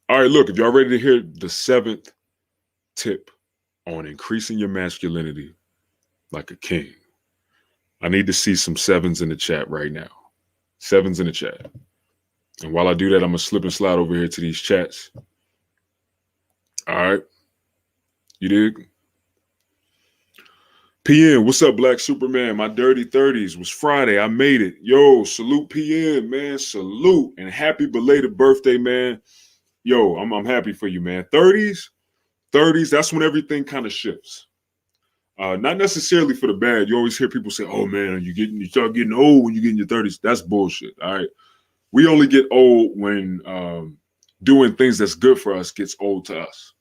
[SPEAKER 1] All right, look, if y'all ready to hear the 7th tip on increasing your masculinity like a king, I need to see some 7s in the chat right now. 7s in the chat. And while I do that, I'm going to slip and slide over here to these chats. All right. You dig? PN, what's up, Black Superman? My dirty 30s was Friday. I made it. Yo, salute PN, man. Salute. And happy belated birthday, man. Yo, I'm happy for you, man. 30s, that's when everything kind of shifts. Not necessarily for the bad. You always hear people say, oh, man, you start getting old when you get in your 30s. That's bullshit, all right? We only get old when doing things that's good for us gets old to us.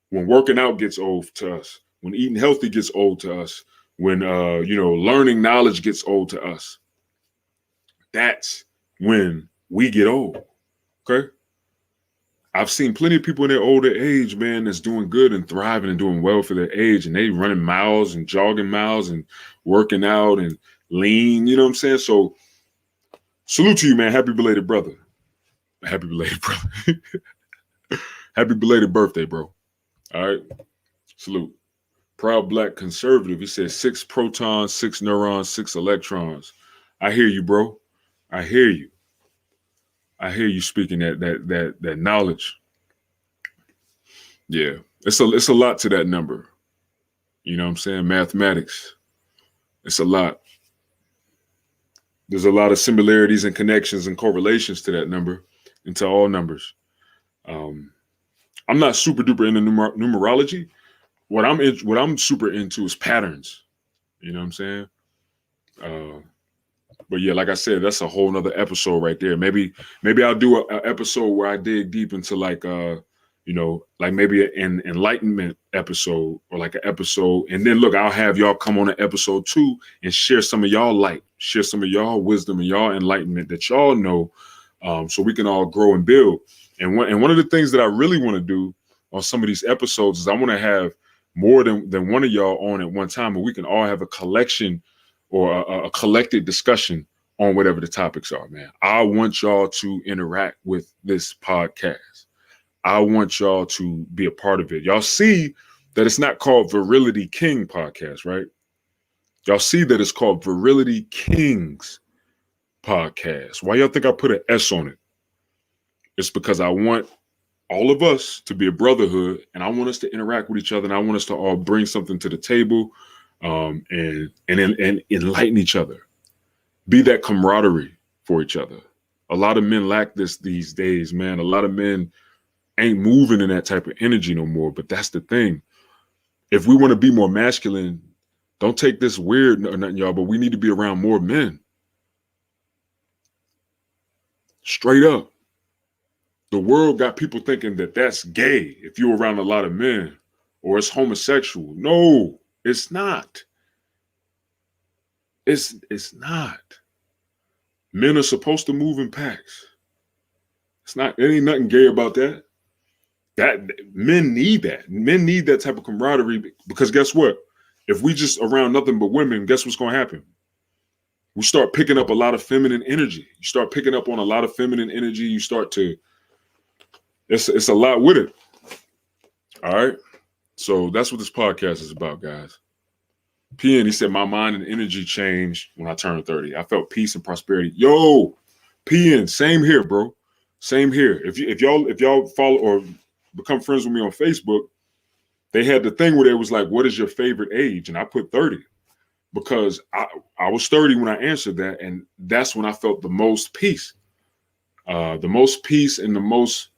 [SPEAKER 1] When working out gets old to us. When eating healthy gets old to us. When, learning knowledge gets old to us. That's when we get old, okay? I've seen plenty of people in their older age, man, that's doing good and thriving and doing well for their age. And they running miles and jogging miles and working out and lean, you know what I'm saying? So salute to you, man. Happy belated brother. Happy belated brother. Happy belated birthday, bro. All right. Salute. Proud Black conservative. He says 6 protons, 6 neurons, 6 electrons. I hear you, bro. I hear you. I hear you speaking that knowledge. Yeah, it's a lot to that number. You know what I'm saying? Mathematics. It's a lot. There's a lot of similarities and connections and correlations to that number and to all numbers. I'm not super duper into numerology. What I'm super into is patterns. You know what I'm saying? But yeah, like I said, that's a whole nother episode right there. Maybe I'll do an episode where I dig deep into like maybe an enlightenment episode or like an episode. And then look, I'll have y'all come on an episode 2 and share some of y'all light, share some of y'all wisdom and y'all enlightenment that y'all know, so we can all grow and build. And one of the things that I really want to do on some of these episodes is I want to have more than one of y'all on at one time, and we can all have a collection or a collected discussion on whatever the topics are, man. I want y'all to interact with this podcast. I want y'all to be a part of it. Y'all see that it's not called Virility King Podcast, right? Y'all see that it's called Virility Kings Podcast. Why y'all think I put an S on it? It's because I want all of us to be a brotherhood, and I want us to interact with each other, and I want us to all bring something to the table, and enlighten each other. Be that camaraderie for each other. A lot of men lack this these days, man. A lot of men ain't moving in that type of energy no more. But that's the thing. If we want to be more masculine, don't take this weird or nothing, y'all, but we need to be around more men. Straight up. The world got people thinking that that's gay if you're around a lot of men, or it's homosexual. No, it's not. It's not. Men are supposed to move in packs. It's not. There ain't nothing gay about that. That men need that. Men need that type of camaraderie, because guess what? If we just around nothing but women, guess what's going to happen? We start picking up a lot of feminine energy. You start picking up on a lot of feminine energy. You start to. It's a lot with it. All right. So that's what this podcast is about, guys. PN, he said, my mind and energy changed when I turned 30. I felt peace and prosperity. Yo, PN, same here, bro. Same here. If y'all follow or become friends with me on Facebook, they had the thing where they was like, what is your favorite age? And I put 30. because I was 30 when I answered that, and that's when I felt the most peace. The most peace and the most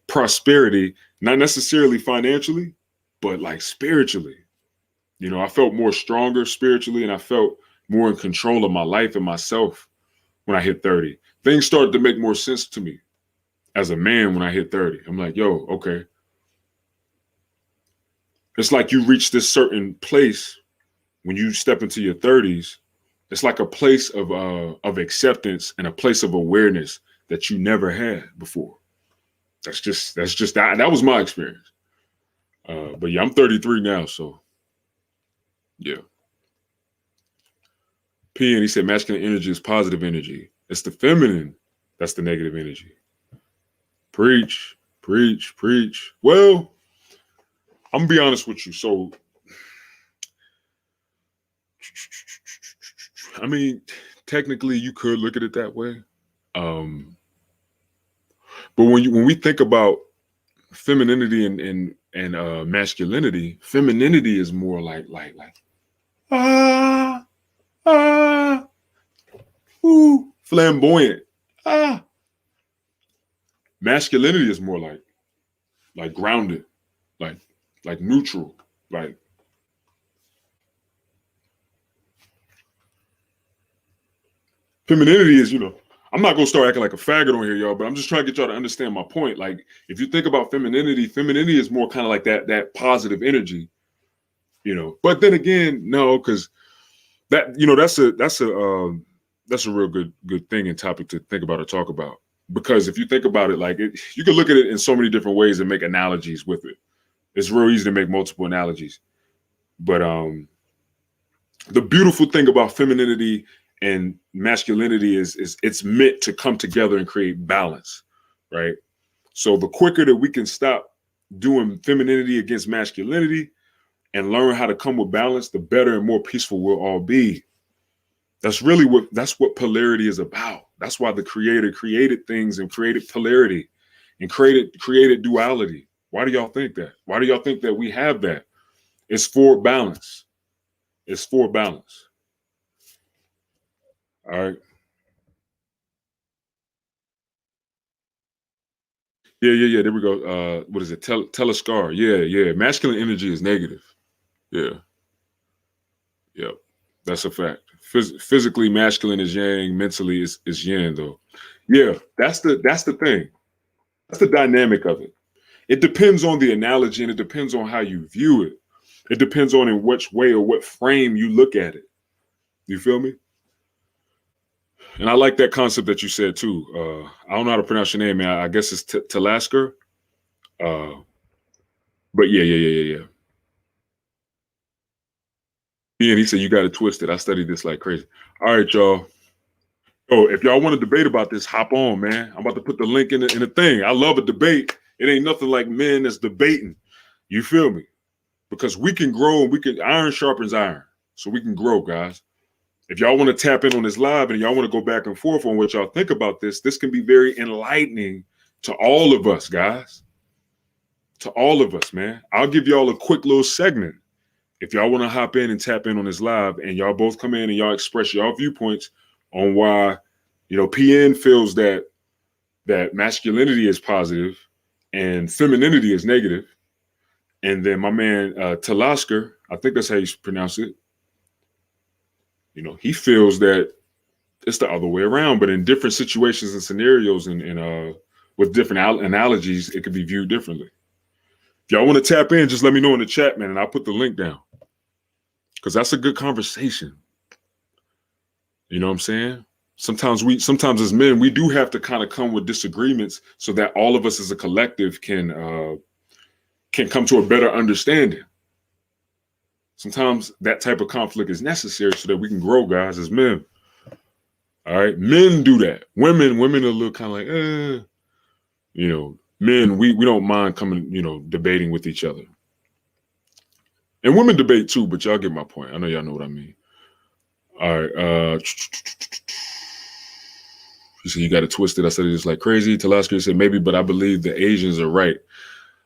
[SPEAKER 1] prosperity, not necessarily financially, but like spiritually. I felt more stronger spiritually, and I felt more in control of my life and myself when I hit 30. Things started to make more sense to me as a man when I hit 30. I'm like, yo, okay. It's like you reach this certain place when you step into your 30s. It's like a place of acceptance and a place of awareness that you never had before. That's just that. That was my experience. But yeah, I'm 33 now, so yeah. P, and he said masculine energy is positive energy. It's the feminine that's the negative energy. Preach, preach, preach. Well, I'm gonna be honest with you. So, I mean, technically, you could look at it that way. But when we think about femininity and masculinity, femininity is more like ah ah ooh flamboyant. Ah, masculinity is more like grounded, like neutral, like femininity is, I'm not gonna start acting like a faggot on here, y'all, but I'm just trying to get y'all to understand my point. Like, if you think about femininity is more kind of like that positive energy, But then again, no, because that that's a real good thing and topic to think about or talk about. Because if you think about it, like you can look at it in so many different ways and make analogies with it. It's real easy to make multiple analogies. But the beautiful thing about femininity and masculinity is it's meant to come together and create balance, right? So the quicker that we can stop doing femininity against masculinity and learn how to come with balance, the better and more peaceful we'll all be. That's what polarity is about. That's why the creator created things and created polarity and created duality. Why do y'all think that? Why do y'all think that we have that? It's for balance. It's for balance. All right. Yeah. There we go. What is it? Telescar. Yeah. Masculine energy is negative. Yeah. Yep. That's a fact. Physically masculine is yang, mentally is yin though. Yeah, that's the thing. That's the dynamic of it. It depends on the analogy and it depends on how you view it. It depends on in which way or what frame you look at it. You feel me? And I like that concept that you said too. I don't know how to pronounce your name, man. I guess it's Talasker. Uh, but yeah. And he said you got it twisted. I studied this like crazy. All right, y'all. Oh, if y'all want to debate about this, hop on, man. I'm about to put the link in the thing. I love a debate. It ain't nothing like men that's debating. You feel me? Because we can grow and iron sharpens iron. So we can grow, guys. If y'all want to tap in on this live and y'all want to go back and forth on what y'all think about this can be very enlightening to all of us, guys. To all of us, man. I'll give y'all a quick little segment. If y'all want to hop in and tap in on this live and y'all both come in and y'all express y'all viewpoints on why, PN feels that masculinity is positive and femininity is negative. And then my man Talasker, I think that's how you pronounce it. He feels that it's the other way around, but in different situations and scenarios and with different analogies, it could be viewed differently. If y'all want to tap in, just let me know in the chat, man, and I'll put the link down. Because that's a good conversation. You know what I'm saying? Sometimes as men, we do have to kind of come with disagreements so that all of us as a collective can come to a better understanding. Sometimes that type of conflict is necessary so that we can grow, guys, as men. All right. Men do that. Women are a little kind of like, men, we don't mind coming, debating with each other. And women debate too, but y'all get my point. I know y'all know what I mean. All right. He said, you got it twisted. I said it just like crazy. Talaska said, maybe, but I believe the Asians are right.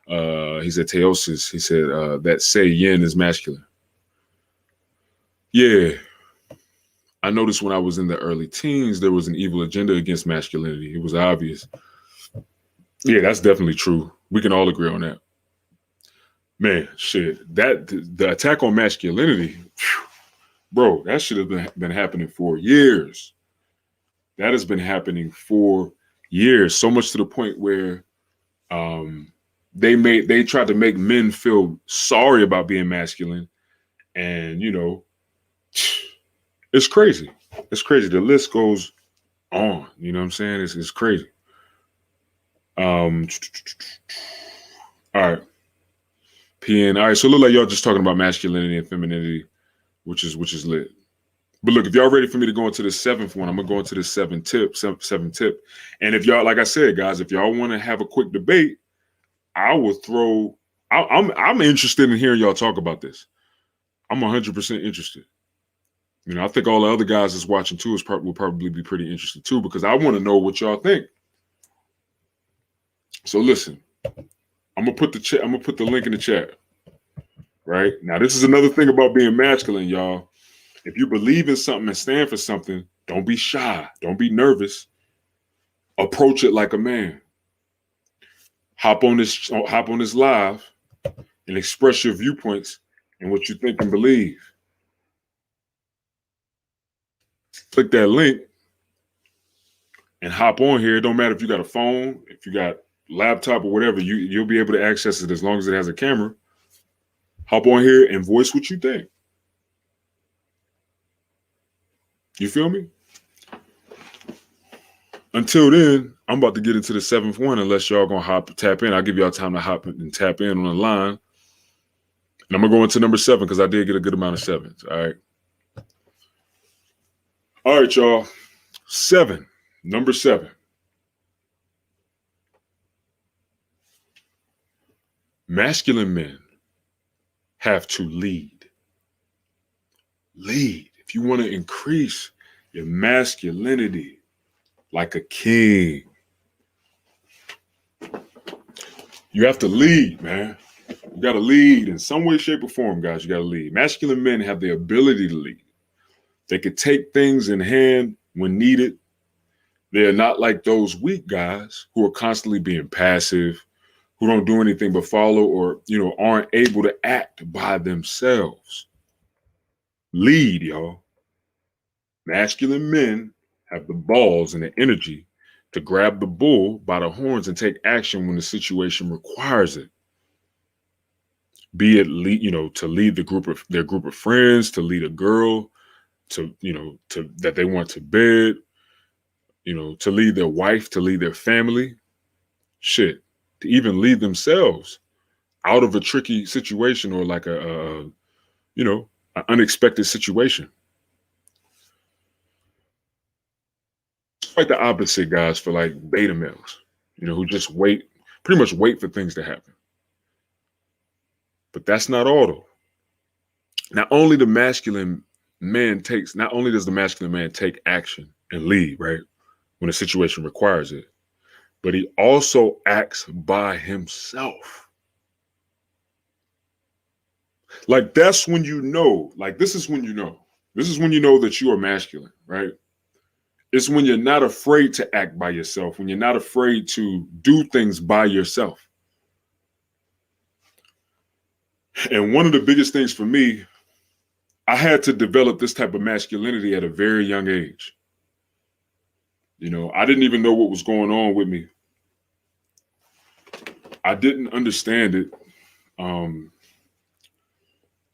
[SPEAKER 1] He said, Teosis. He said, that say yin is masculine. Yeah. I noticed when I was in the early teens, there was an evil agenda against masculinity. It was obvious. Yeah, that's definitely true. We can all agree on that. Man, shit, that the attack on masculinity, bro, that should have been happening for years. That has been happening for years, so much to the point where um, they tried to make men feel sorry about being masculine, and it's crazy. It's crazy. The list goes on. You know what I'm saying? It's crazy. Um, all right, PN. All right, so it look like y'all just talking about masculinity and femininity, which is lit. But look, if y'all ready for me to go into the seventh one, I'm gonna go into the seventh tip. And if y'all, like I said, guys, if y'all want to have a quick debate, I will throw. I'm interested in hearing y'all talk about this. I'm 100% interested. I think all the other guys that's watching too will probably be pretty interested too, because I want to know what y'all think. So listen, I'm gonna put the link in the chat. Right now, this is another thing about being masculine, y'all. If you believe in something and stand for something, don't be shy. Don't be nervous. Approach it like a man. Hop on this live and express your viewpoints and what you think and believe. Click that link and hop on here. It don't matter if you got a phone, if you got laptop or whatever, you'll be able to access it as long as it has a camera. Hop on here and voice what you think. You feel me? Until then, I'm about to get into the seventh one, unless y'all gonna tap in. I'll give y'all time to hop and tap in on the line. And I'm gonna go into number 7 because I did get a good amount of 7s. All right. All right, y'all. Number 7. Masculine men have to lead. Lead. If you want to increase your masculinity like a king, you have to lead, man. You got to lead in some way, shape, or form, guys. You got to lead. Masculine men have the ability to lead. They could take things in hand when needed. They're not like those weak guys who are constantly being passive, who don't do anything but follow or, aren't able to act by themselves. Lead, y'all. Masculine men have the balls and the energy to grab the bull by the horns and take action when the situation requires it. Be it to lead their group of friends, to lead a girl, to that they want to bed, to lead their wife, to lead their family, to even lead themselves out of a tricky situation or like an unexpected situation. It's quite the opposite, guys, for like beta males, who just pretty much wait for things to happen. But that's not all, though. Not only does the masculine man take action and lead, right, when a situation requires it, but he also acts by himself. Like, that's when this is when you know. This is when you know that you are masculine, right? It's when you're not afraid to act by yourself, when you're not afraid to do things by yourself. And one of the biggest things for me, I had to develop this type of masculinity at a very young age. I didn't even know what was going on with me. I didn't understand it.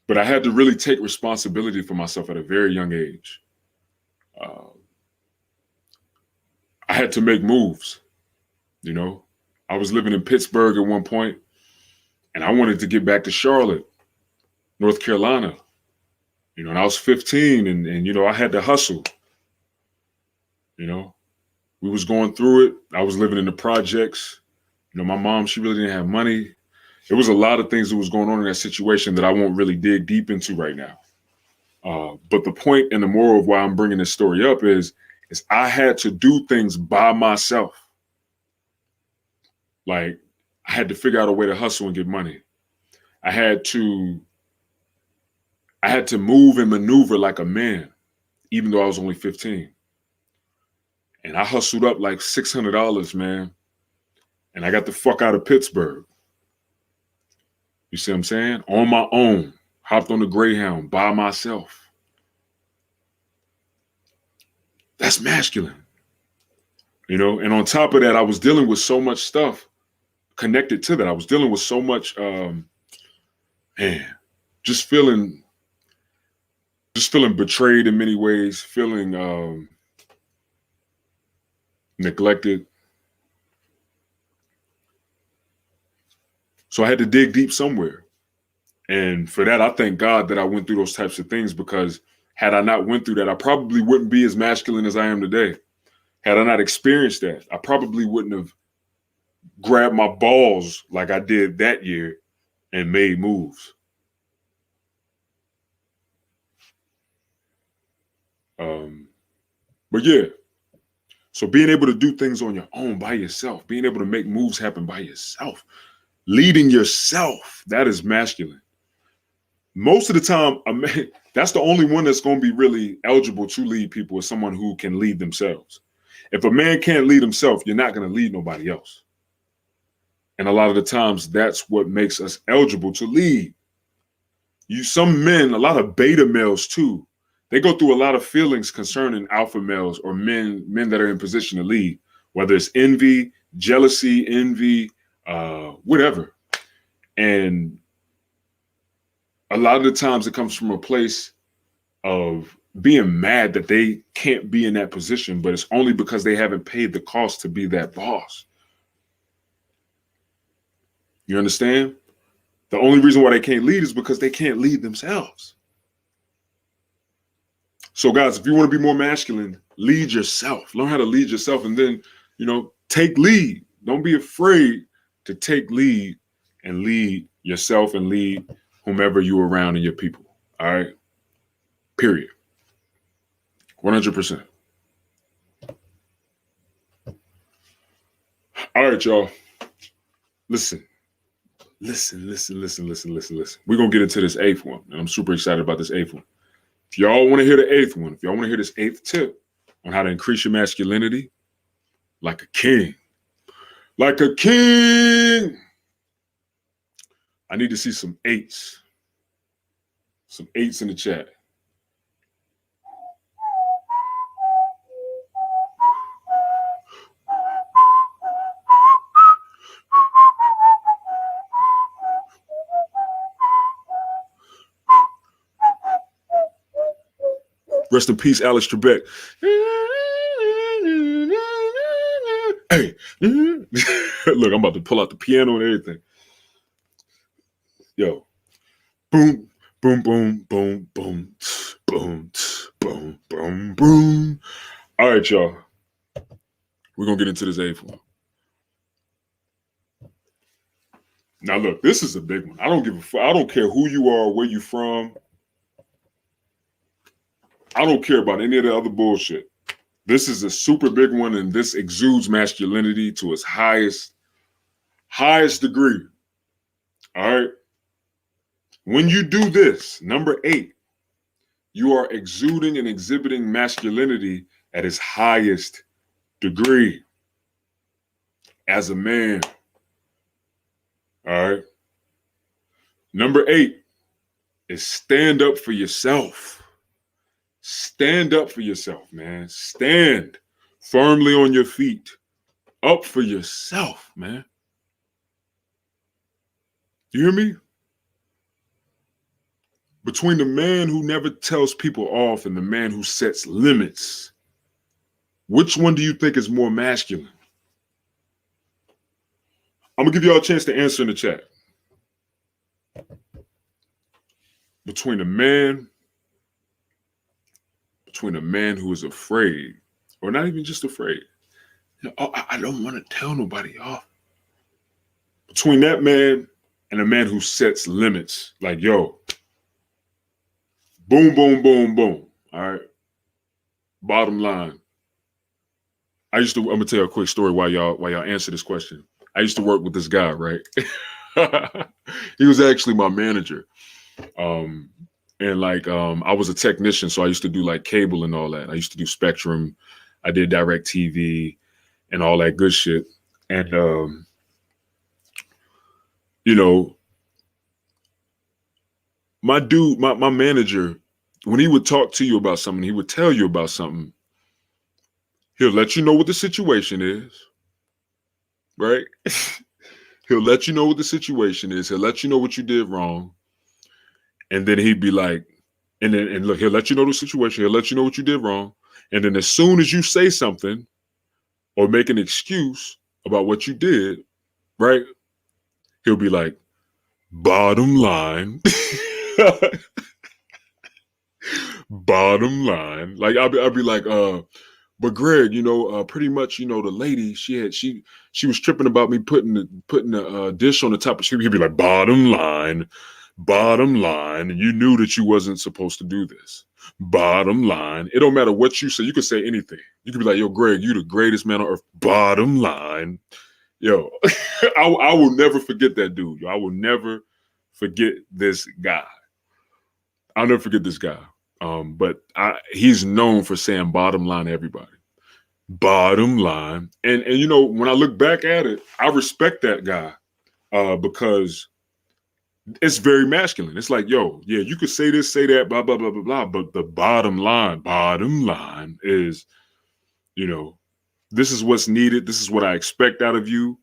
[SPEAKER 1] But I had to really take responsibility for myself at a very young age. I had to make moves. I was living in Pittsburgh at one point, and I wanted to get back to Charlotte, North Carolina. And I was 15, and I had to hustle. We was going through it. I was living in the projects. My mom, she really didn't have money. There was a lot of things that was going on in that situation that I won't really dig deep into right now. But the point and the moral of why I'm bringing this story up is I had to do things by myself. Like, I had to figure out a way to hustle and get money. I had to move and maneuver like a man, even though I was only 15. And I hustled up like $600, man. And I got the fuck out of Pittsburgh. You see what I'm saying? On my own. Hopped on the Greyhound by myself. That's masculine. You know, and on top of that, I was dealing with so much stuff connected to that. I was dealing with so much, just feeling betrayed in many ways, feeling neglected. So I had to dig deep somewhere. And for that, I thank God that I went through those types of things, because had I not went through that, I probably wouldn't be as masculine as I am today. Had I not experienced that, I probably wouldn't have grabbed my balls like I did that year and made moves. But yeah, so being able to do things on your own by yourself, being able to make moves happen by yourself, leading yourself, that is masculine. Most of the time, that's the only one that's going to be really eligible to lead people, is someone who can lead themselves. If a man can't lead himself, you're not going to lead nobody else. And a lot of the times, that's what makes us eligible to lead. Some men, a lot of beta males too, they go through a lot of feelings concerning alpha males or men that are in position to lead, whether it's envy, jealousy, whatever. And a lot of the times it comes from a place of being mad that they can't be in that position, but it's only because they haven't paid the cost to be that boss. You understand? The only reason why they can't lead is because they can't lead themselves. So guys, if you want to be more masculine, lead yourself. Learn how to lead yourself, and then, take lead. Don't be afraid to take lead and lead yourself and lead whomever you're around and your people. All right? Period. 100%. All right, y'all. Listen. We're going to get into this 8th one, and I'm super excited about this 8th one. If y'all want to hear the 8th one, if y'all want to hear this 8th tip on how to increase your masculinity like a king, I need to see some 8s. Some 8s in the chat. Rest in peace, Alex Trebek. Hey, look, I'm about to pull out the piano and everything. Yo, boom, boom, boom, boom, boom, boom, boom, boom, boom. All right, y'all. We're gonna get into this 8th one. Now, look, this is a big one. I don't give a fuck. I don't care who you are, where you from. I don't care about any of the other bullshit. This is a super big one, and this exudes masculinity to its highest degree. All right. When you do this, number 8, you are exuding and exhibiting masculinity at its highest degree as a man. All right. Number 8 is stand up for yourself. Stand up for yourself, man. Stand firmly on your feet. Up for yourself, man. You hear me? Between the man who never tells people off and the man who sets limits, which one do you think is more masculine? I'm going to give y'all a chance to answer in the chat. Between a man who is afraid, or not even just afraid. I don't want to tell nobody off. Between that man and a man who sets limits, like, yo, boom, boom, boom, boom. All right. Bottom line. I'm gonna tell you a quick story while y'all answer this question. I used to work with this guy, right? He was actually my manager. And And like I was a technician, so I used to do like cable and all that. I used to do Spectrum, I did Direct TV and all that good shit. And you know, my dude, my manager, when he would talk to you about something, he would tell you about something. He'll let you know what the situation is, right? He'll let you know what the situation is. He'll let you know what you did wrong. And then he'd be like, and look, he'll let you know the situation. He'll let you know what you did wrong. And then as soon as you say something or make an excuse about what you did, right? He'll be like, bottom line, bottom line. Like I'll be like, but Greg, pretty much, the lady she was tripping about me putting the dish on the top. He'd be like, bottom line, and you knew that you wasn't supposed to do this. Bottom line, it don't matter what you say. You could say anything. You could be like, yo, Greg, you the greatest man on earth. Bottom line, yo, I will never forget that dude. Yo. I will never forget this guy. I'll never forget this guy. But he's known for saying bottom line to everybody. Bottom line. And when I look back at it, I respect that guy because it's very masculine. It's like, yo, yeah, you could say this, say that, blah, blah, blah, blah, blah. But the bottom line is, this is what's needed. This is what I expect out of you.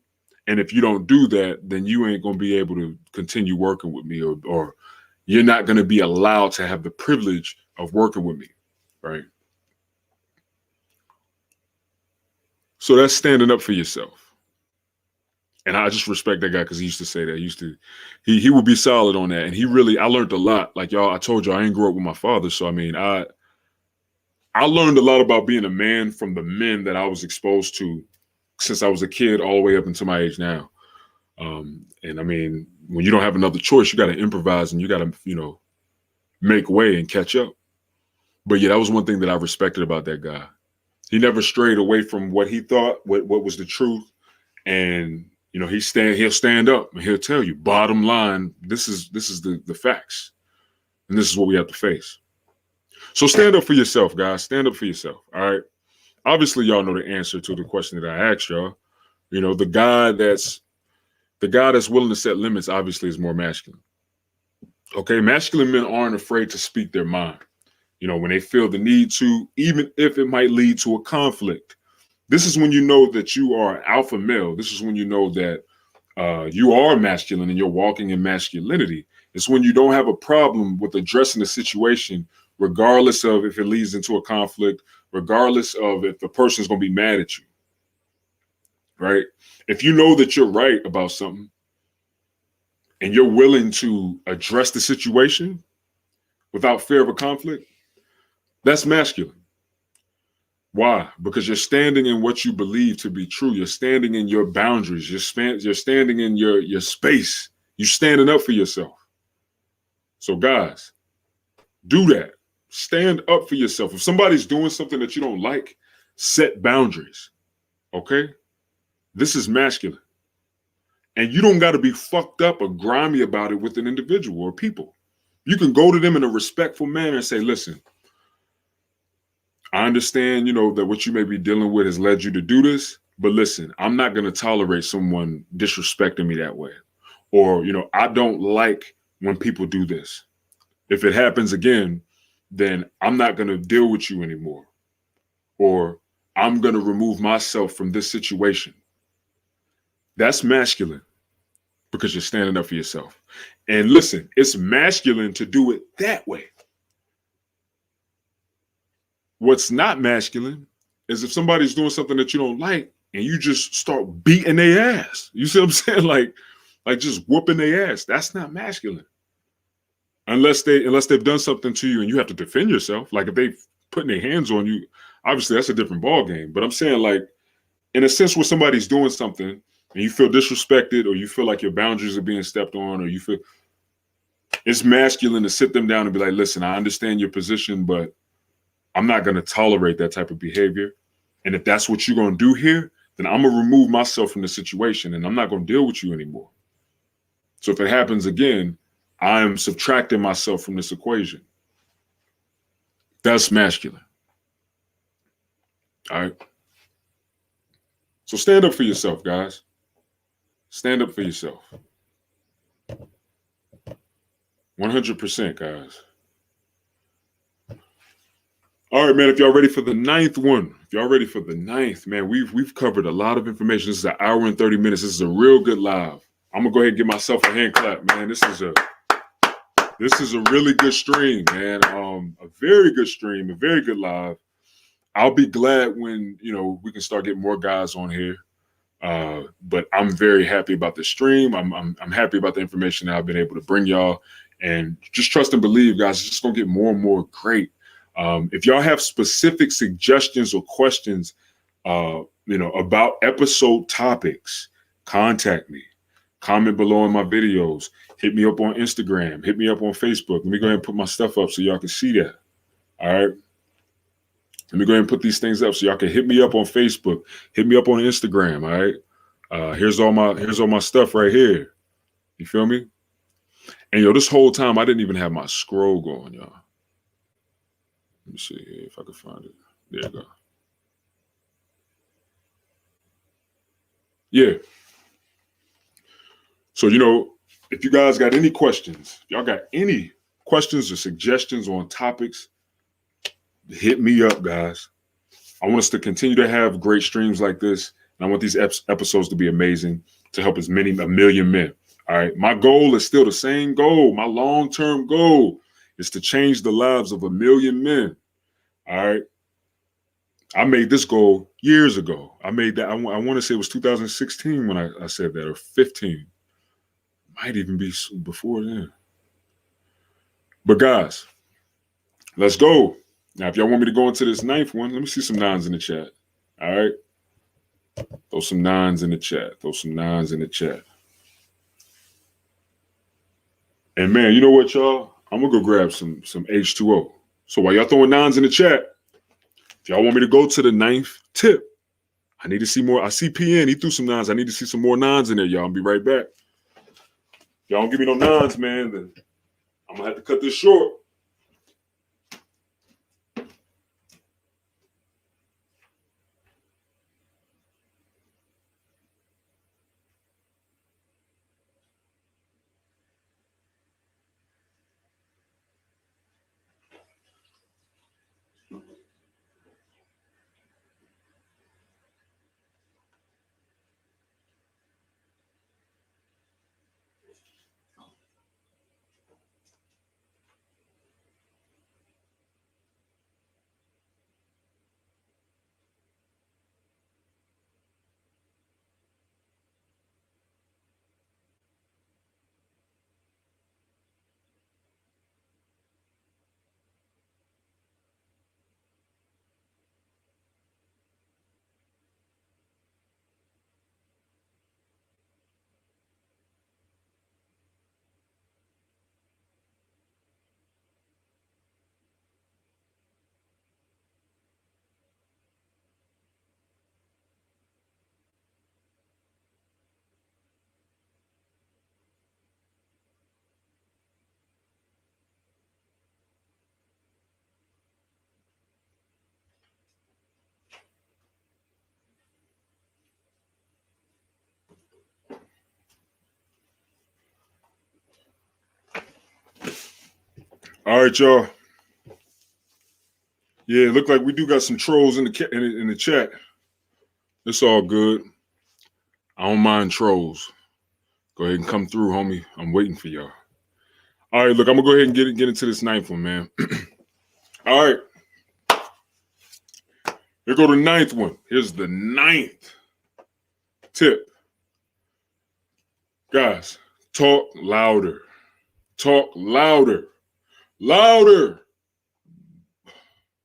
[SPEAKER 1] And if you don't do that, then you ain't going to be able to continue working with me or you're not going to be allowed to have the privilege of working with me, right? So that's standing up for yourself. And I just respect that guy because he used to say that. He would be solid on that. And I learned a lot. Like y'all, I told you I ain't grew up with my father. So I mean, I learned a lot about being a man from the men that I was exposed to since I was a kid all the way up until my age now. And I mean, when you don't have another choice, you got to improvise and you got to, make way and catch up. But yeah, that was one thing that I respected about that guy. He never strayed away from what he thought, what was the truth. And, he'll stand up and he'll tell you, bottom line, this is the facts. And this is what we have to face. So stand up for yourself, guys. Stand up for yourself. All right. Obviously, y'all know the answer to the question that I asked y'all. The guy that's willing to set limits obviously is more masculine. Okay, masculine men aren't afraid to speak their mind. When they feel the need to, even if it might lead to a conflict. This is when you know that you are alpha male. This is when you know that you are masculine and you're walking in masculinity. It's when you don't have a problem with addressing the situation, regardless of if it leads into a conflict, regardless of if the person's going to be mad at you. Right? If you know that you're right about something and you're willing to address the situation without fear of a conflict, that's masculine. Why? Because you're standing in what you believe to be true. You're standing in your boundaries. You're standing in your space. You're standing up for yourself. So guys, do that. Stand up for yourself. If somebody's doing something that you don't like, set boundaries. Okay? This is masculine. And you don't got to be fucked up or grimy about it with an individual or people. You can go to them in a respectful manner and say, listen, I understand, that what you may be dealing with has led you to do this, but listen, I'm not going to tolerate someone disrespecting me that way. Or, I don't like when people do this. If it happens again, then I'm not going to deal with you anymore. Or I'm going to remove myself from this situation. That's masculine because you're standing up for yourself. And listen, it's masculine to do it that way. What's not masculine is if somebody's doing something that you don't like and you just start beating their ass. You see what I'm saying? Like just whooping their ass. That's not masculine. Unless they've done something to you and you have to defend yourself. Like if they putting their hands on you, obviously that's a different ball game. But I'm saying like in a sense where somebody's doing something and you feel disrespected or you feel like your boundaries are being stepped on or you feel it's masculine to sit them down and be like, listen, I understand your position, but I'm not going to tolerate that type of behavior. And if that's what you're going to do here, then I'm going to remove myself from the situation and I'm not going to deal with you anymore. So if it happens again, I'm subtracting myself from this equation. That's masculine. All right. So stand up for yourself, guys. Stand up for yourself. 100%, guys. All right, man. If y'all ready for the ninth one, man, we've covered a lot of information. This is an hour and 30 minutes. This is a real good live. I'm gonna go ahead and give myself a hand clap, man. This is a really good stream, man. A very good stream, a very good live. I'll be glad when we can start getting more guys on here. But I'm very happy about the stream. I'm happy about the information that I've been able to bring y'all, and just trust and believe, guys. It's just gonna get more and more great. If y'all have specific suggestions or questions, about episode topics, contact me. Comment below in my videos. Hit me up on Instagram. Hit me up on Facebook. Let me go ahead and put my stuff up so y'all can see that. All right. Let me go ahead and put these things up so y'all can hit me up on Facebook. Hit me up on Instagram. All right. Here's all my stuff right here. You feel me? And this whole time I didn't even have my scroll going, y'all. Let me see if I can find it. There you go. Yeah. So, if you guys got any questions, y'all got any questions or suggestions on topics, hit me up, guys. I want us to continue to have great streams like this. And I want these episodes to be amazing, to help a million men. All right. My goal is still the same goal. My long-term goal is to change the lives of 1 million men. All right. I made this goal years ago. I made that. I want to say it was 2016 when I said that, or 15. Might even be before then. But guys, let's go. Now, if y'all want me to go into this ninth one, let me see some nines in the chat. All right. Throw some nines in the chat. And man, you know what, y'all? I'm going to go grab some H2O. So while y'all throwing nines in the chat, if y'all want me to go to the ninth tip, I need to see more. I see PN. He threw some nines. I need to see some more nines in there, y'all. I'll be right back. If y'all don't give me no nines, man, then I'm going to have to cut this short. All right, y'all. Yeah, it looked like we do got some trolls in the chat. It's all good. I don't mind trolls. Go ahead and come through, homie. I'm waiting for y'all. All right, look, I'm gonna go ahead and get into this ninth one, man. All right. Here go the ninth one. Here's the ninth tip. Guys, talk louder. Talk louder. Louder.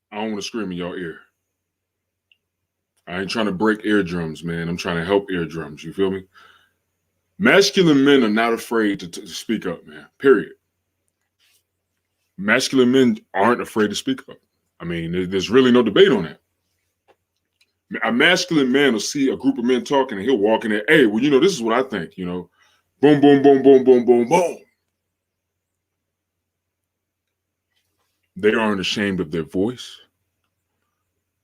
[SPEAKER 1] I don't want to scream in your ear. I ain't trying to break eardrums, man. I'm trying to help eardrums. You feel me? Masculine men are not afraid to speak up, man. Period. Masculine men aren't afraid to speak up. I mean, there's really no debate on that. A masculine man will see a group of men talking and he'll walk in there. Hey, well, this is what I think, Boom, boom, boom, boom, boom, boom, boom. They aren't ashamed of their voice.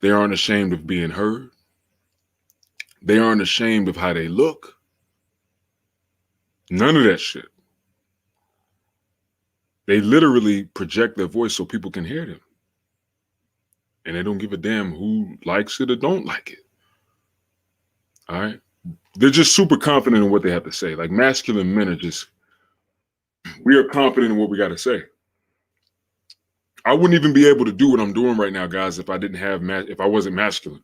[SPEAKER 1] They aren't ashamed of being heard. They aren't ashamed of how they look. None of that shit. They literally project their voice so people can hear them. And they don't give a damn who likes it or don't like it. All right? They're just super confident in what they have to say. Like masculine men are just, we are confident in what we got to say. I wouldn't even be able to do what I'm doing right now, guys, if I didn't have, if I wasn't masculine.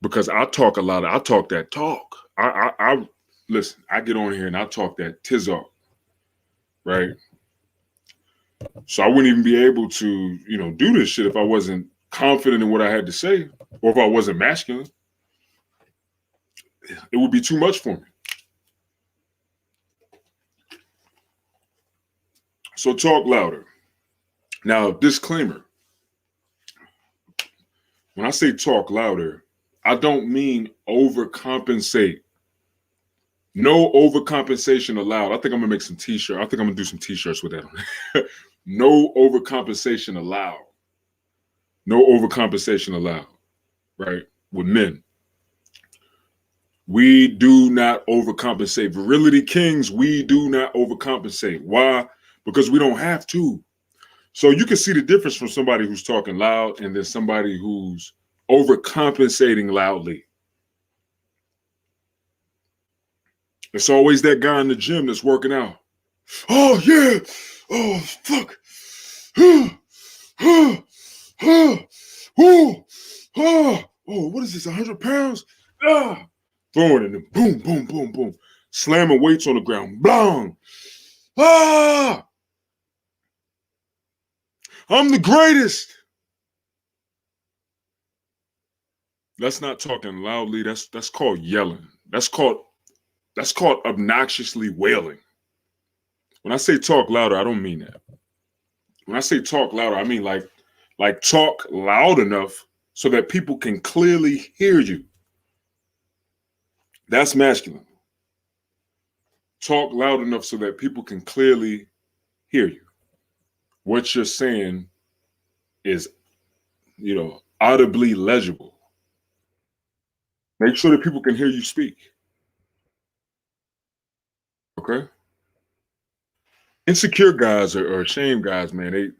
[SPEAKER 1] Because I talk a lot. I talk that talk. I listen, I get on here and I talk that tizark, right? So I wouldn't even be able to, do this shit if I wasn't confident in what I had to say, or if I wasn't masculine. It would be too much for me. So talk louder. Now, disclaimer. When I say talk louder, I don't mean overcompensate. No overcompensation allowed. I think I'm gonna make some t-shirts. I think I'm gonna do some t-shirts with that on. No overcompensation allowed. No overcompensation allowed, right? With men. We do not overcompensate. Virility kings, we do not overcompensate. Why? Because we don't have to. So you can see the difference from somebody who's talking loud and then somebody who's overcompensating loudly. It's always that guy in the gym that's working out. Oh, yeah. Oh, fuck. Oh, what is this, 100 pounds? Throwing it in, boom, boom, boom, boom. Slamming weights on the ground. Blang. I'm the greatest. That's not talking loudly. That's called yelling. That's called obnoxiously wailing. When I say talk louder, I don't mean that. When I say talk louder, I mean like talk loud enough so that people can clearly hear you. That's masculine. Talk loud enough so that people can clearly hear you. What you're saying is, audibly legible. Make sure that people can hear you speak. Okay? Insecure guys are ashamed guys, man.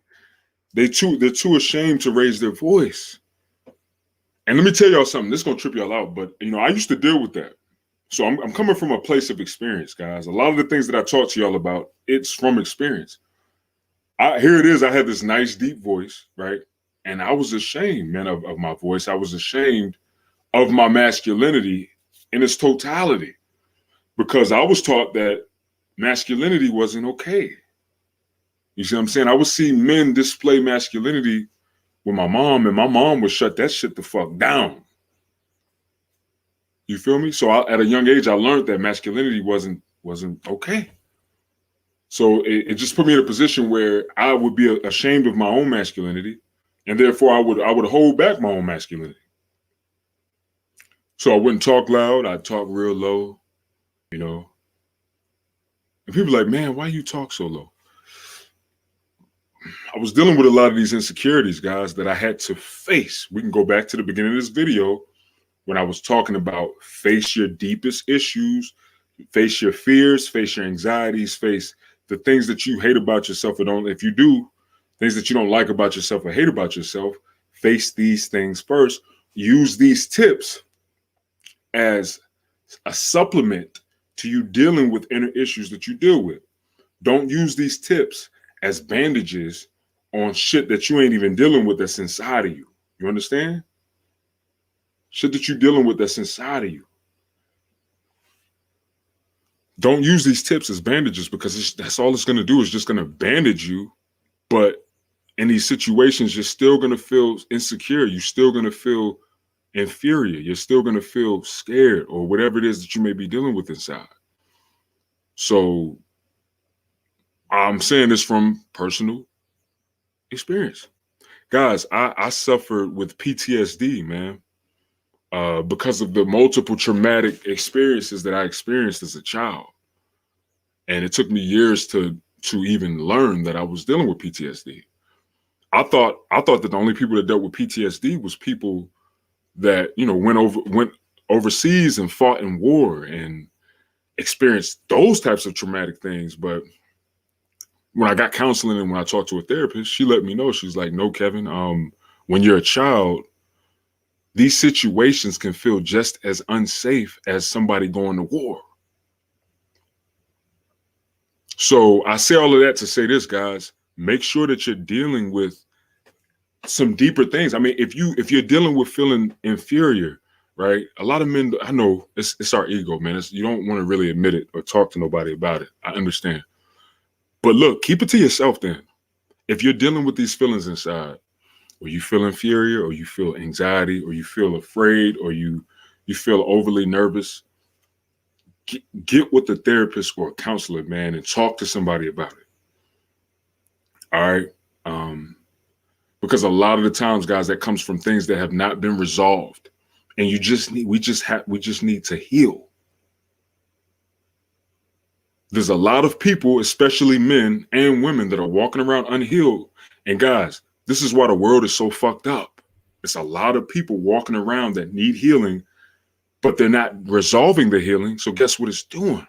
[SPEAKER 1] They're too ashamed to raise their voice. And let me tell y'all something. This is gonna trip y'all out, but I used to deal with that. So I'm coming from a place of experience, guys. A lot of the things that I talk to y'all about, it's from experience. Here it is. I had this nice deep voice, right? And I was ashamed, man, of my voice. I was ashamed of my masculinity in its totality because I was taught that masculinity wasn't okay. You see what I'm saying? I would see men display masculinity with my mom, and my mom would shut that shit the fuck down. You feel me? So at a young age, I learned that masculinity wasn't okay. So it just put me in a position where I would be ashamed of my own masculinity, and therefore I would hold back my own masculinity. So I wouldn't talk loud. I'd talk real low, And people are like, man, why you talk so low? I was dealing with a lot of these insecurities, guys, that I had to face. We can go back to the beginning of this video when I was talking about face your deepest issues, face your fears, face your anxieties, face the things that you hate about yourself or don't. If you do things that you don't like about yourself or hate about yourself, face these things first. Use these tips as a supplement to you dealing with inner issues that you deal with. Don't use these tips as bandages on shit that you ain't even dealing with that's inside of you. You understand? Shit that you're dealing with that's inside of you. Don't use these tips as bandages because that's all it's going to do is just going to bandage you. But in these situations, you're still going to feel insecure. You're still going to feel inferior. You're still going to feel scared or whatever it is that you may be dealing with inside. So I'm saying this from personal experience. Guys, I suffered with PTSD, man, because of the multiple traumatic experiences that I experienced as a child. And it took me years to even learn that I was dealing with PTSD. I thought that the only people that dealt with PTSD was people that, you know, went overseas and fought in war and experienced those types of traumatic things. But when I got counseling and when I talked to a therapist, she let me know, she's like, no, Kevin, when you're a child, these situations can feel just as unsafe as somebody going to war. So I say all of that to say this, guys, make sure that you're dealing with some deeper things. I mean, if you're dealing with feeling inferior, right? A lot of men, I know it's our ego, man. You don't want to really admit it or talk to nobody about it. I understand. But look, keep it to yourself then. If you're dealing with these feelings inside, or you feel inferior, or you feel anxiety, or you feel afraid, or you feel overly nervous, get with a therapist or a counselor, man, and talk to somebody about it. All right. Because a lot of the times, guys, that comes from things that have not been resolved. And we just need to heal. There's a lot of people, especially men and women, that are walking around unhealed. And guys, this is why the world is so fucked up. It's a lot of people walking around that need healing, but they're not resolving the healing. So guess what it's doing?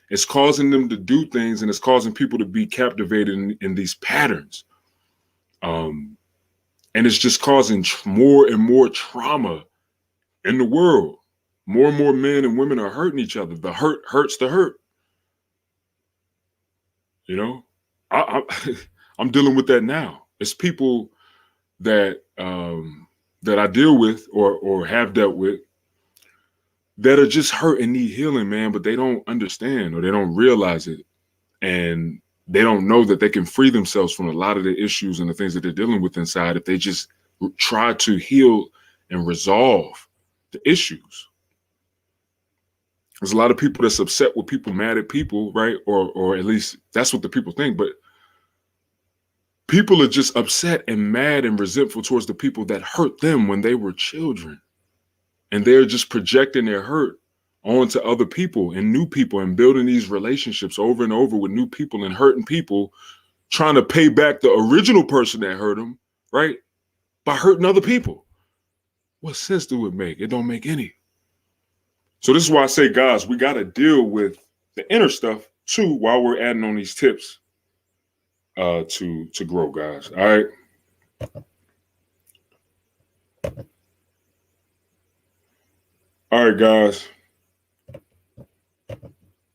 [SPEAKER 1] It's causing them to do things, and it's causing people to be captivated in these patterns. And it's just causing more and more trauma in the world. More and more men and women are hurting each other. The hurt hurts the hurt. You know, I'm dealing with that now. It's people that that I deal with or have dealt with that are just hurt and need healing, man, but they don't understand or they don't realize it. And they don't know that they can free themselves from a lot of the issues and the things that they're dealing with inside if they just try to heal and resolve the issues. There's a lot of people that's upset with people, mad at people, right? Or at least that's what the people think. But people are just upset and mad and resentful towards the people that hurt them when they were children. And they're just projecting their hurt onto other people and new people and building these relationships over and over with new people and hurting people, trying to pay back the original person that hurt them, right? By hurting other people. What sense do it make? It don't make any. So this is why I say, guys, we got to deal with the inner stuff too while we're adding on these tips to grow, guys. All right. All right, guys.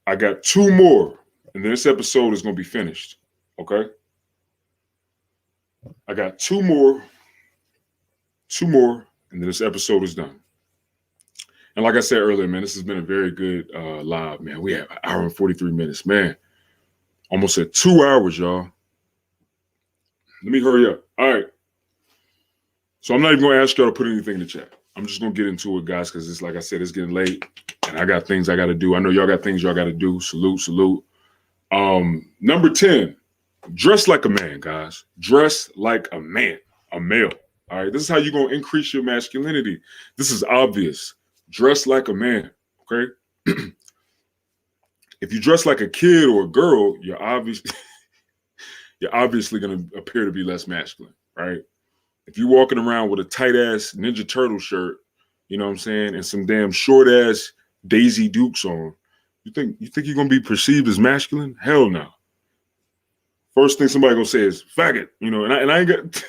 [SPEAKER 1] I got two more, and then this episode is going to be finished. Okay. I got two more, and then this episode is done. And like I said earlier, man, this has been a very good live, man. We have 1 hour and 43 minutes, man. Almost at 2 hours, y'all. Let me hurry up. All right. So I'm not even going to ask y'all to put anything in the chat. I'm just going to get into it, guys, because it's like I said, it's getting late, and I got things I got to do. I know y'all got things y'all got to do. Salute. Number 10, dress like a man, guys. Dress like a man, a male. All right. This is how you're going to increase your masculinity. This is obvious. Dress like a man, okay? If you dress like a kid or a girl, you're obviously going to appear to be less masculine, right? If you're walking around with a tight-ass Ninja Turtle shirt, you know what I'm saying, and some damn short-ass Daisy Dukes on, you think you're going to be perceived as masculine? Hell no. First thing somebody going to say is, faggot, you know, and I ain't got...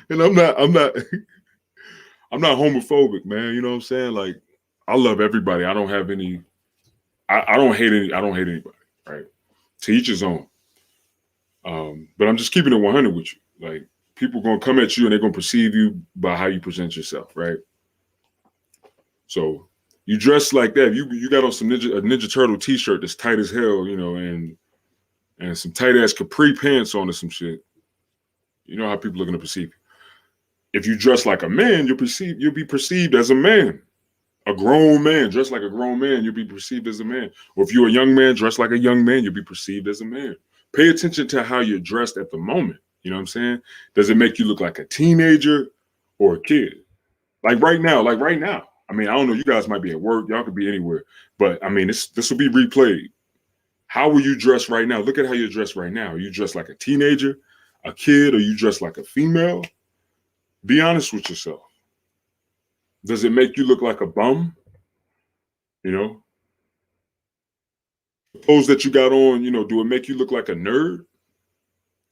[SPEAKER 1] and I'm not... I'm not homophobic, man. You know what I'm saying? Like, I love everybody. I don't have any. I don't hate anybody. Right? To each his own. But I'm just keeping it 100 with you. Like, people gonna come at you and they're gonna perceive you by how you present yourself, right? So you dress like that. You got on some Ninja Turtle T-shirt that's tight as hell, you know, and some tight ass capri pants on or some shit. You know how people are gonna perceive you. If you dress like a man, you'll be perceived as a man. A grown man, dressed like a grown man, you'll be perceived as a man. Or if you're a young man, dressed like a young man, you'll be perceived as a man. Pay attention to how you're dressed at the moment. You know what I'm saying? Does it make you look like a teenager or a kid? Like right now. I mean, I don't know, you guys might be at work, y'all could be anywhere. But I mean, this will be replayed. How will you dress right now? Look at how you're dressed right now. Are you dressed like a teenager, a kid, or you dressed like a female? Be honest with yourself. Does it make you look like a bum? You know, the clothes that you got on, do it make you look like a nerd?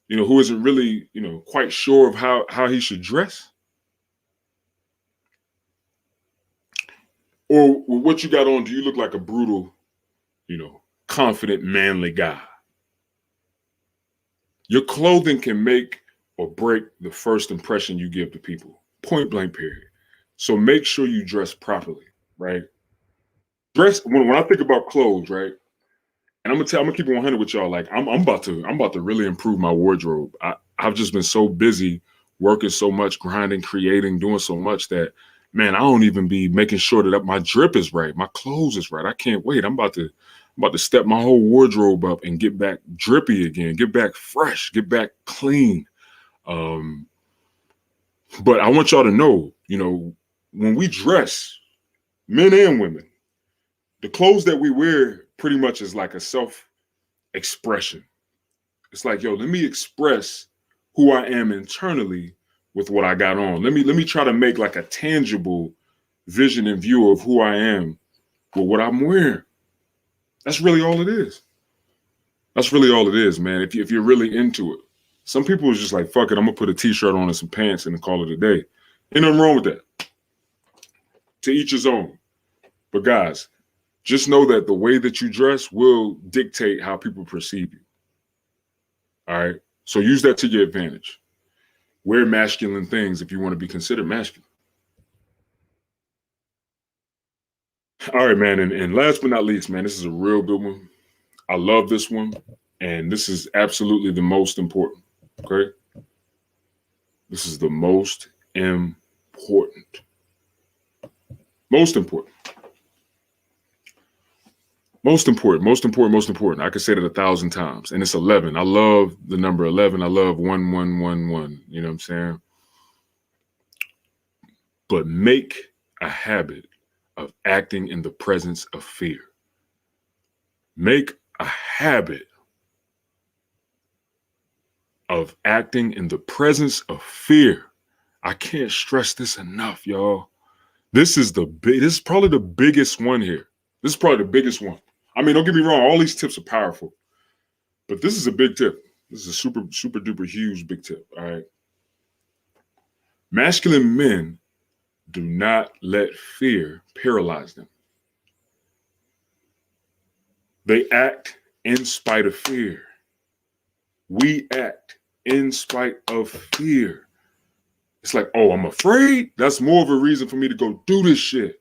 [SPEAKER 1] Who isn't really, quite sure of how he should dress? Or with what you got on, do you look like a brutal, confident, manly guy? Your clothing can make or break the first impression you give to people. Point blank, period. So make sure you dress properly, right? Dress when I think about clothes, right? And I'm gonna keep it 100 with y'all. Like I'm about to really improve my wardrobe. I've just been so busy working so much, grinding, creating, doing so much that, man, I don't even be making sure that my drip is right, my clothes is right. I can't wait. I'm about to step my whole wardrobe up and get back drippy again, get back fresh, get back clean. But I want y'all to know, when we dress, men and women, the clothes that we wear pretty much is like a self-expression. It's like, yo, let me express who I am internally with what I got on. Let me try to make like a tangible vision and view of who I am with what I'm wearing. That's really all it is. That's really all it is, man. If you're really into it. Some people is just like, fuck it, I'm gonna put a t-shirt on and some pants and call it a day. Ain't nothing wrong with that. To each his own. But guys, just know that the way that you dress will dictate how people perceive you. All right. So use that to your advantage. Wear masculine things if you want to be considered masculine. All right, man. And last but not least, man, this is a real good one. I love this one. And this is absolutely the most important. Okay. This is the most important. Most important. Most important, most important, most important. I could say that 1,000 times. And it's 11. I love the number 11. I love 1111. You know what I'm saying? But make a habit of acting in the presence of fear. Make a habit of acting in the presence of fear. I can't stress this enough, y'all. This is probably the biggest one here. This is probably the biggest one. I mean, don't get me wrong, all these tips are powerful, but this is a big tip. This is a super, super duper huge big tip. All right. Masculine men do not let fear paralyze them. They act in spite of fear. We act in spite of fear. It's like, oh, I'm afraid. That's more of a reason for me to go do this shit.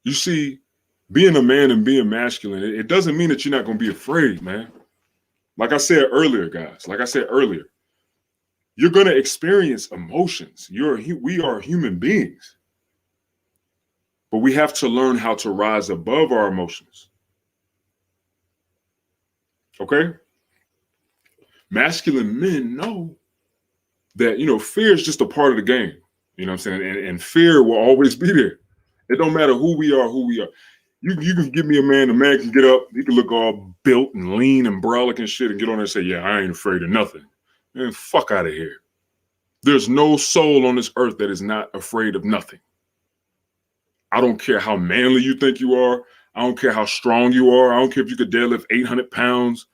[SPEAKER 1] You see, being a man and being masculine, it doesn't mean that you're not going to be afraid, man. Like I said earlier, guys, you're going to experience emotions. We are human beings. But we have to learn how to rise above our emotions. Okay? Masculine men know that, fear is just a part of the game. You know what I'm saying? And fear will always be there. It don't matter who we are. You can give me a man can get up, he can look all built and lean and brolic and shit and get on there and say, yeah, I ain't afraid of nothing. Man, fuck out of here. There's no soul on this earth that is not afraid of nothing. I don't care how manly you think you are. I don't care how strong you are. I don't care if you could deadlift 800 pounds.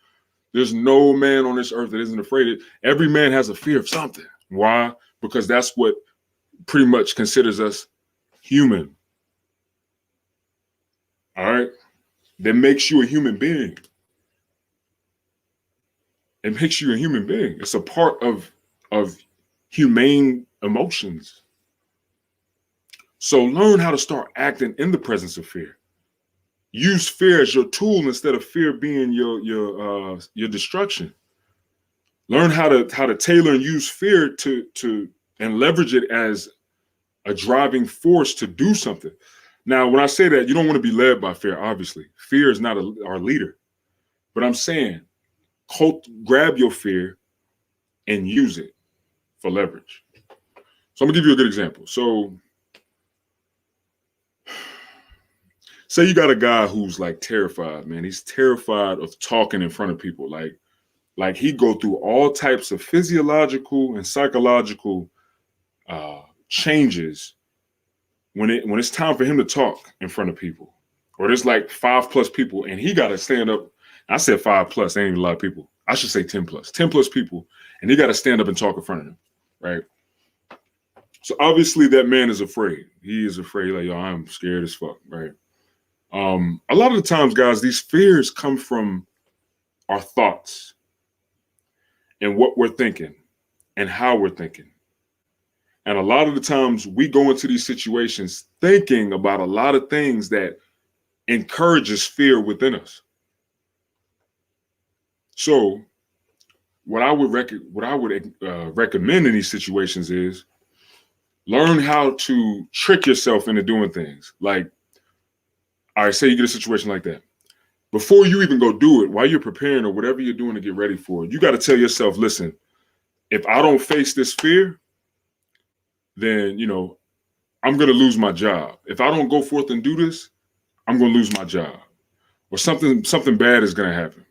[SPEAKER 1] There's no man on this earth that isn't afraid. Every man has a fear of something. Why? Because that's what pretty much considers us human. All right? That makes you a human being. It makes you a human being. It's a part of humane emotions. So learn how to start acting in the presence of fear. Use fear as your tool instead of fear being your destruction. Learn how to tailor and use fear to and leverage it as a driving force to do something. Now, when I say that, you don't want to be led by fear, obviously. Fear is not our leader. But I'm saying, grab your fear and use it for leverage. So I'm gonna give you a good example. So say you got a guy who's like terrified, man. He's terrified of talking in front of people. Like he go through all types of physiological and psychological changes when it's time for him to talk in front of people. Or there's like 5+ people and he got to stand up. I said 5+, ain't even a lot of people. I should say 10+. 10+ people, and he got to stand up and talk in front of them, right? So obviously that man is afraid. He is afraid, like, yo, I'm scared as fuck, right? A lot of the times, guys, these fears come from our thoughts and what we're thinking and how we're thinking. And a lot of the times we go into these situations thinking about a lot of things that encourages fear within us. So what I would recommend in these situations is learn how to trick yourself into doing things. Like, all right, say you get a situation like that. Before you even go do it, while you're preparing or whatever you're doing to get ready for it, you got to tell yourself, listen, if I don't face this fear, then, I'm going to lose my job. If I don't go forth and do this, I'm going to lose my job. Or something bad is going to happen.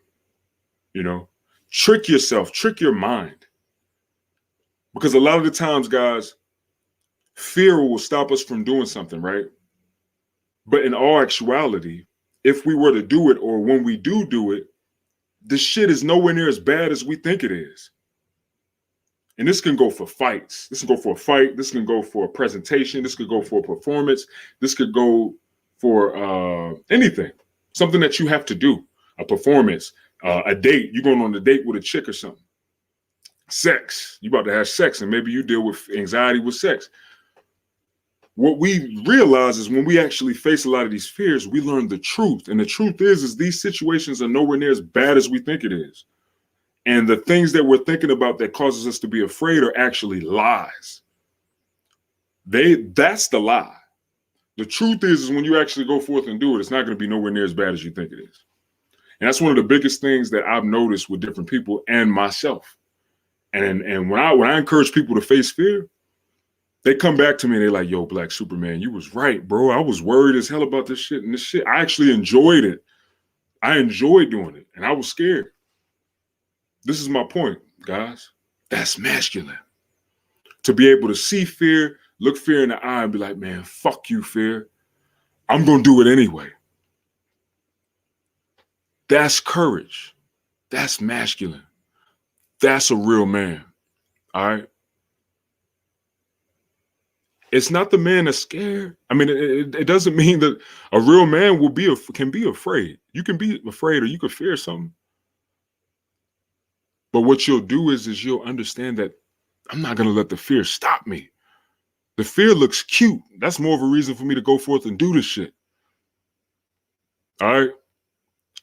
[SPEAKER 1] Trick yourself, trick your mind. Because a lot of the times, guys, fear will stop us from doing something, right? But in all actuality, if we were to do it or when we do it, the shit is nowhere near as bad as we think it is. And this can go for fights. This can go for a fight. This can go for a presentation. This could go for a performance. This could go for anything, something that you have to do, a performance, a date. You're going on a date with a chick or something. Sex. You about to have sex and maybe you deal with anxiety with sex. What we realize is when we actually face a lot of these fears, we learn the truth. And the truth is these situations are nowhere near as bad as we think it is. And the things that we're thinking about that causes us to be afraid are actually lies. That's the lie. The truth is when you actually go forth and do it, it's not going to be nowhere near as bad as you think it is. And that's one of the biggest things that I've noticed with different people and myself. And when I encourage people to face fear, they come back to me and they're like, yo, Black Superman, you was right, bro. I was worried as hell about this shit. And this shit, I actually enjoyed it. I enjoyed doing it. And I was scared. This is my point, guys. That's masculine. To be able to see fear, look fear in the eye and be like, man, fuck you, fear. I'm going to do it anyway. That's courage. That's masculine. That's a real man. All right. It's not the man that's scared. I mean, it doesn't mean that a real man can be afraid. You can be afraid or you could fear something. But what you'll do is you'll understand that I'm not going to let the fear stop me. The fear looks cute. That's more of a reason for me to go forth and do this shit. All right.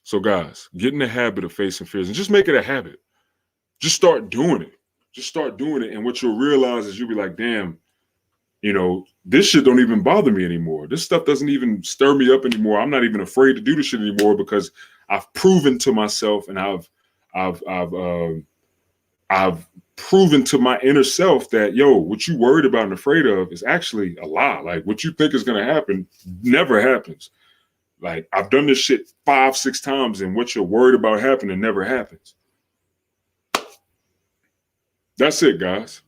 [SPEAKER 1] So guys, get in the habit of facing fears and just make it a habit. Just start doing it. Just start doing it. And what you'll realize is you'll be like, damn, this shit don't even bother me anymore. This stuff doesn't even stir me up anymore. I'm not even afraid to do this shit anymore because I've proven to myself and I've proven to my inner self that, yo, what you worried about and afraid of is actually a lie. Like what you think is going to happen never happens. Like I've done this shit 5-6 times and what you're worried about happening never happens. That's it, guys.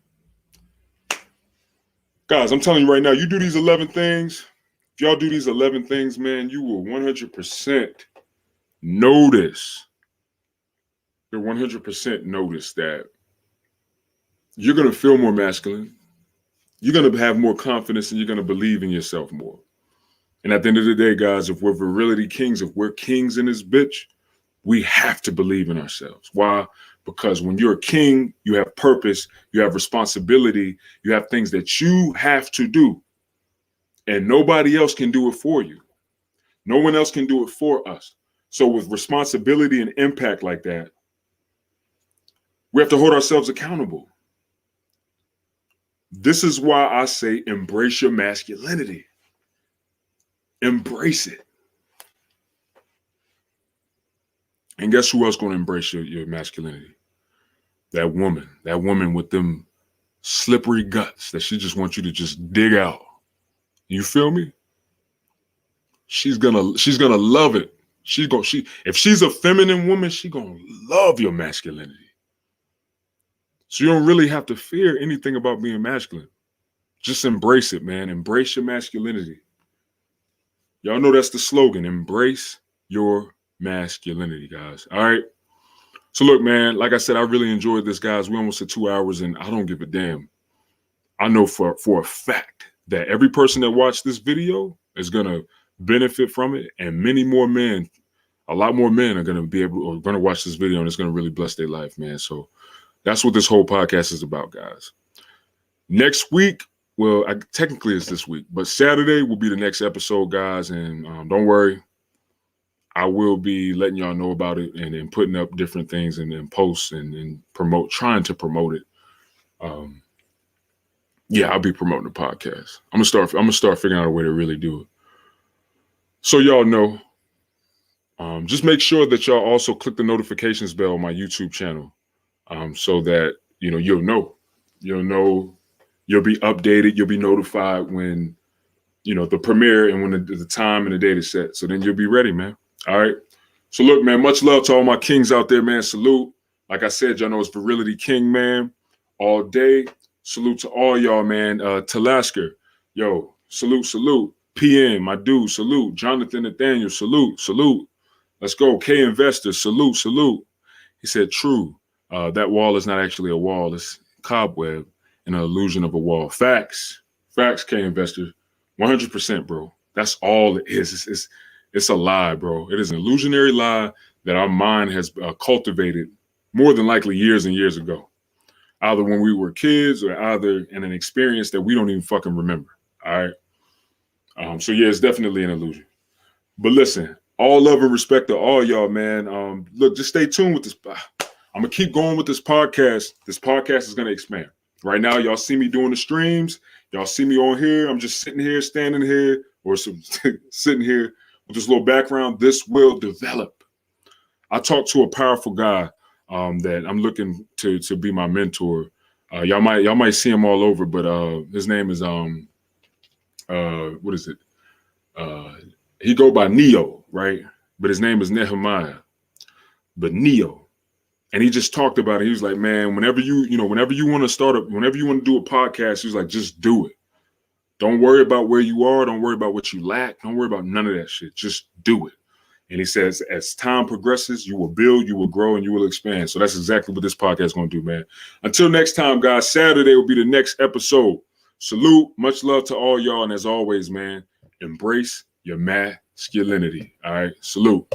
[SPEAKER 1] Guys, I'm telling you right now, you do these 11 things. If y'all do these 11 things, man, you will 100% notice. You'll 100% notice that you're going to feel more masculine. You're going to have more confidence and you're going to believe in yourself more. And at the end of the day, guys, if we're virility kings, if we're kings in this bitch, we have to believe in ourselves. Why? Because when you're a king, you have purpose, you have responsibility, you have things that you have to do. And nobody else can do it for you. No one else can do it for us. So with responsibility and impact like that, we have to hold ourselves accountable. This is why I say embrace your masculinity. Embrace it. And guess who else going to embrace your masculinity? That woman with them slippery guts that she just wants you to just dig out. You feel me? she's gonna love it. If she's a feminine woman, she's gonna love your masculinity. So you don't really have to fear anything about being masculine. Just embrace it, man. Embrace your masculinity. Y'all know that's the slogan. Embrace your masculinity, guys. All right. So look, man, like I said, I really enjoyed this, guys. We almost at 2 hours and I don't give a damn. I know for a fact that every person that watched this video is going to benefit from it. And many more men, a lot more men are going to watch this video and it's going to really bless their life, man. So that's what this whole podcast is about, guys. Next week, well, technically it's this week, but Saturday will be the next episode, guys. And don't worry, I will be letting y'all know about it and putting up different things and posts and trying to promote it. Yeah, I'll be promoting the podcast. I'm gonna start figuring out a way to really do it. So y'all know, just make sure that y'all also click the notifications bell on my YouTube channel, so that you'll know, you'll be updated, you'll be notified when the premiere and when the time and the date is set. So then you'll be ready, man. All right. So look, man, much love to all my kings out there, man. Salute. Like I said, y'all know it's Virility King, man. All day. Salute to all y'all, man. Talasker, yo, salute. PN, my dude, salute. Jonathan Nathaniel, salute. Let's go. K Investor, salute. He said, true. That wall is not actually a wall. It's cobweb and an illusion of a wall. Facts, K Investor. 100%, bro. That's all it is. It's a lie, bro. It is an illusionary lie that our mind has cultivated more than likely years and years ago. Either when we were kids or either in an experience that we don't even fucking remember. All right. So yeah, it's definitely an illusion. But listen, all love and respect to all y'all, man. Look, just stay tuned with this. I'm gonna keep going with this podcast. This podcast is gonna expand. Right now, y'all see me doing the streams. Y'all see me on here. I'm just sitting here, standing here, or sitting here with this little background. This will develop. I talked to a powerful guy that I'm looking to be my mentor. Y'all might see him all over, but his name is what is it? He go by Neo, right? But his name is Nehemiah. But Neo. And he just talked about it. He was like, man, whenever you want to do a podcast, he was like, just do it. Don't worry about where you are. Don't worry about what you lack. Don't worry about none of that shit. Just do it. And he says, as time progresses, you will build, you will grow, and you will expand. So that's exactly what this podcast is going to do, man. Until next time, guys, Saturday will be the next episode. Salute. Much love to all y'all. And as always, man, embrace your masculinity. All right. Salute.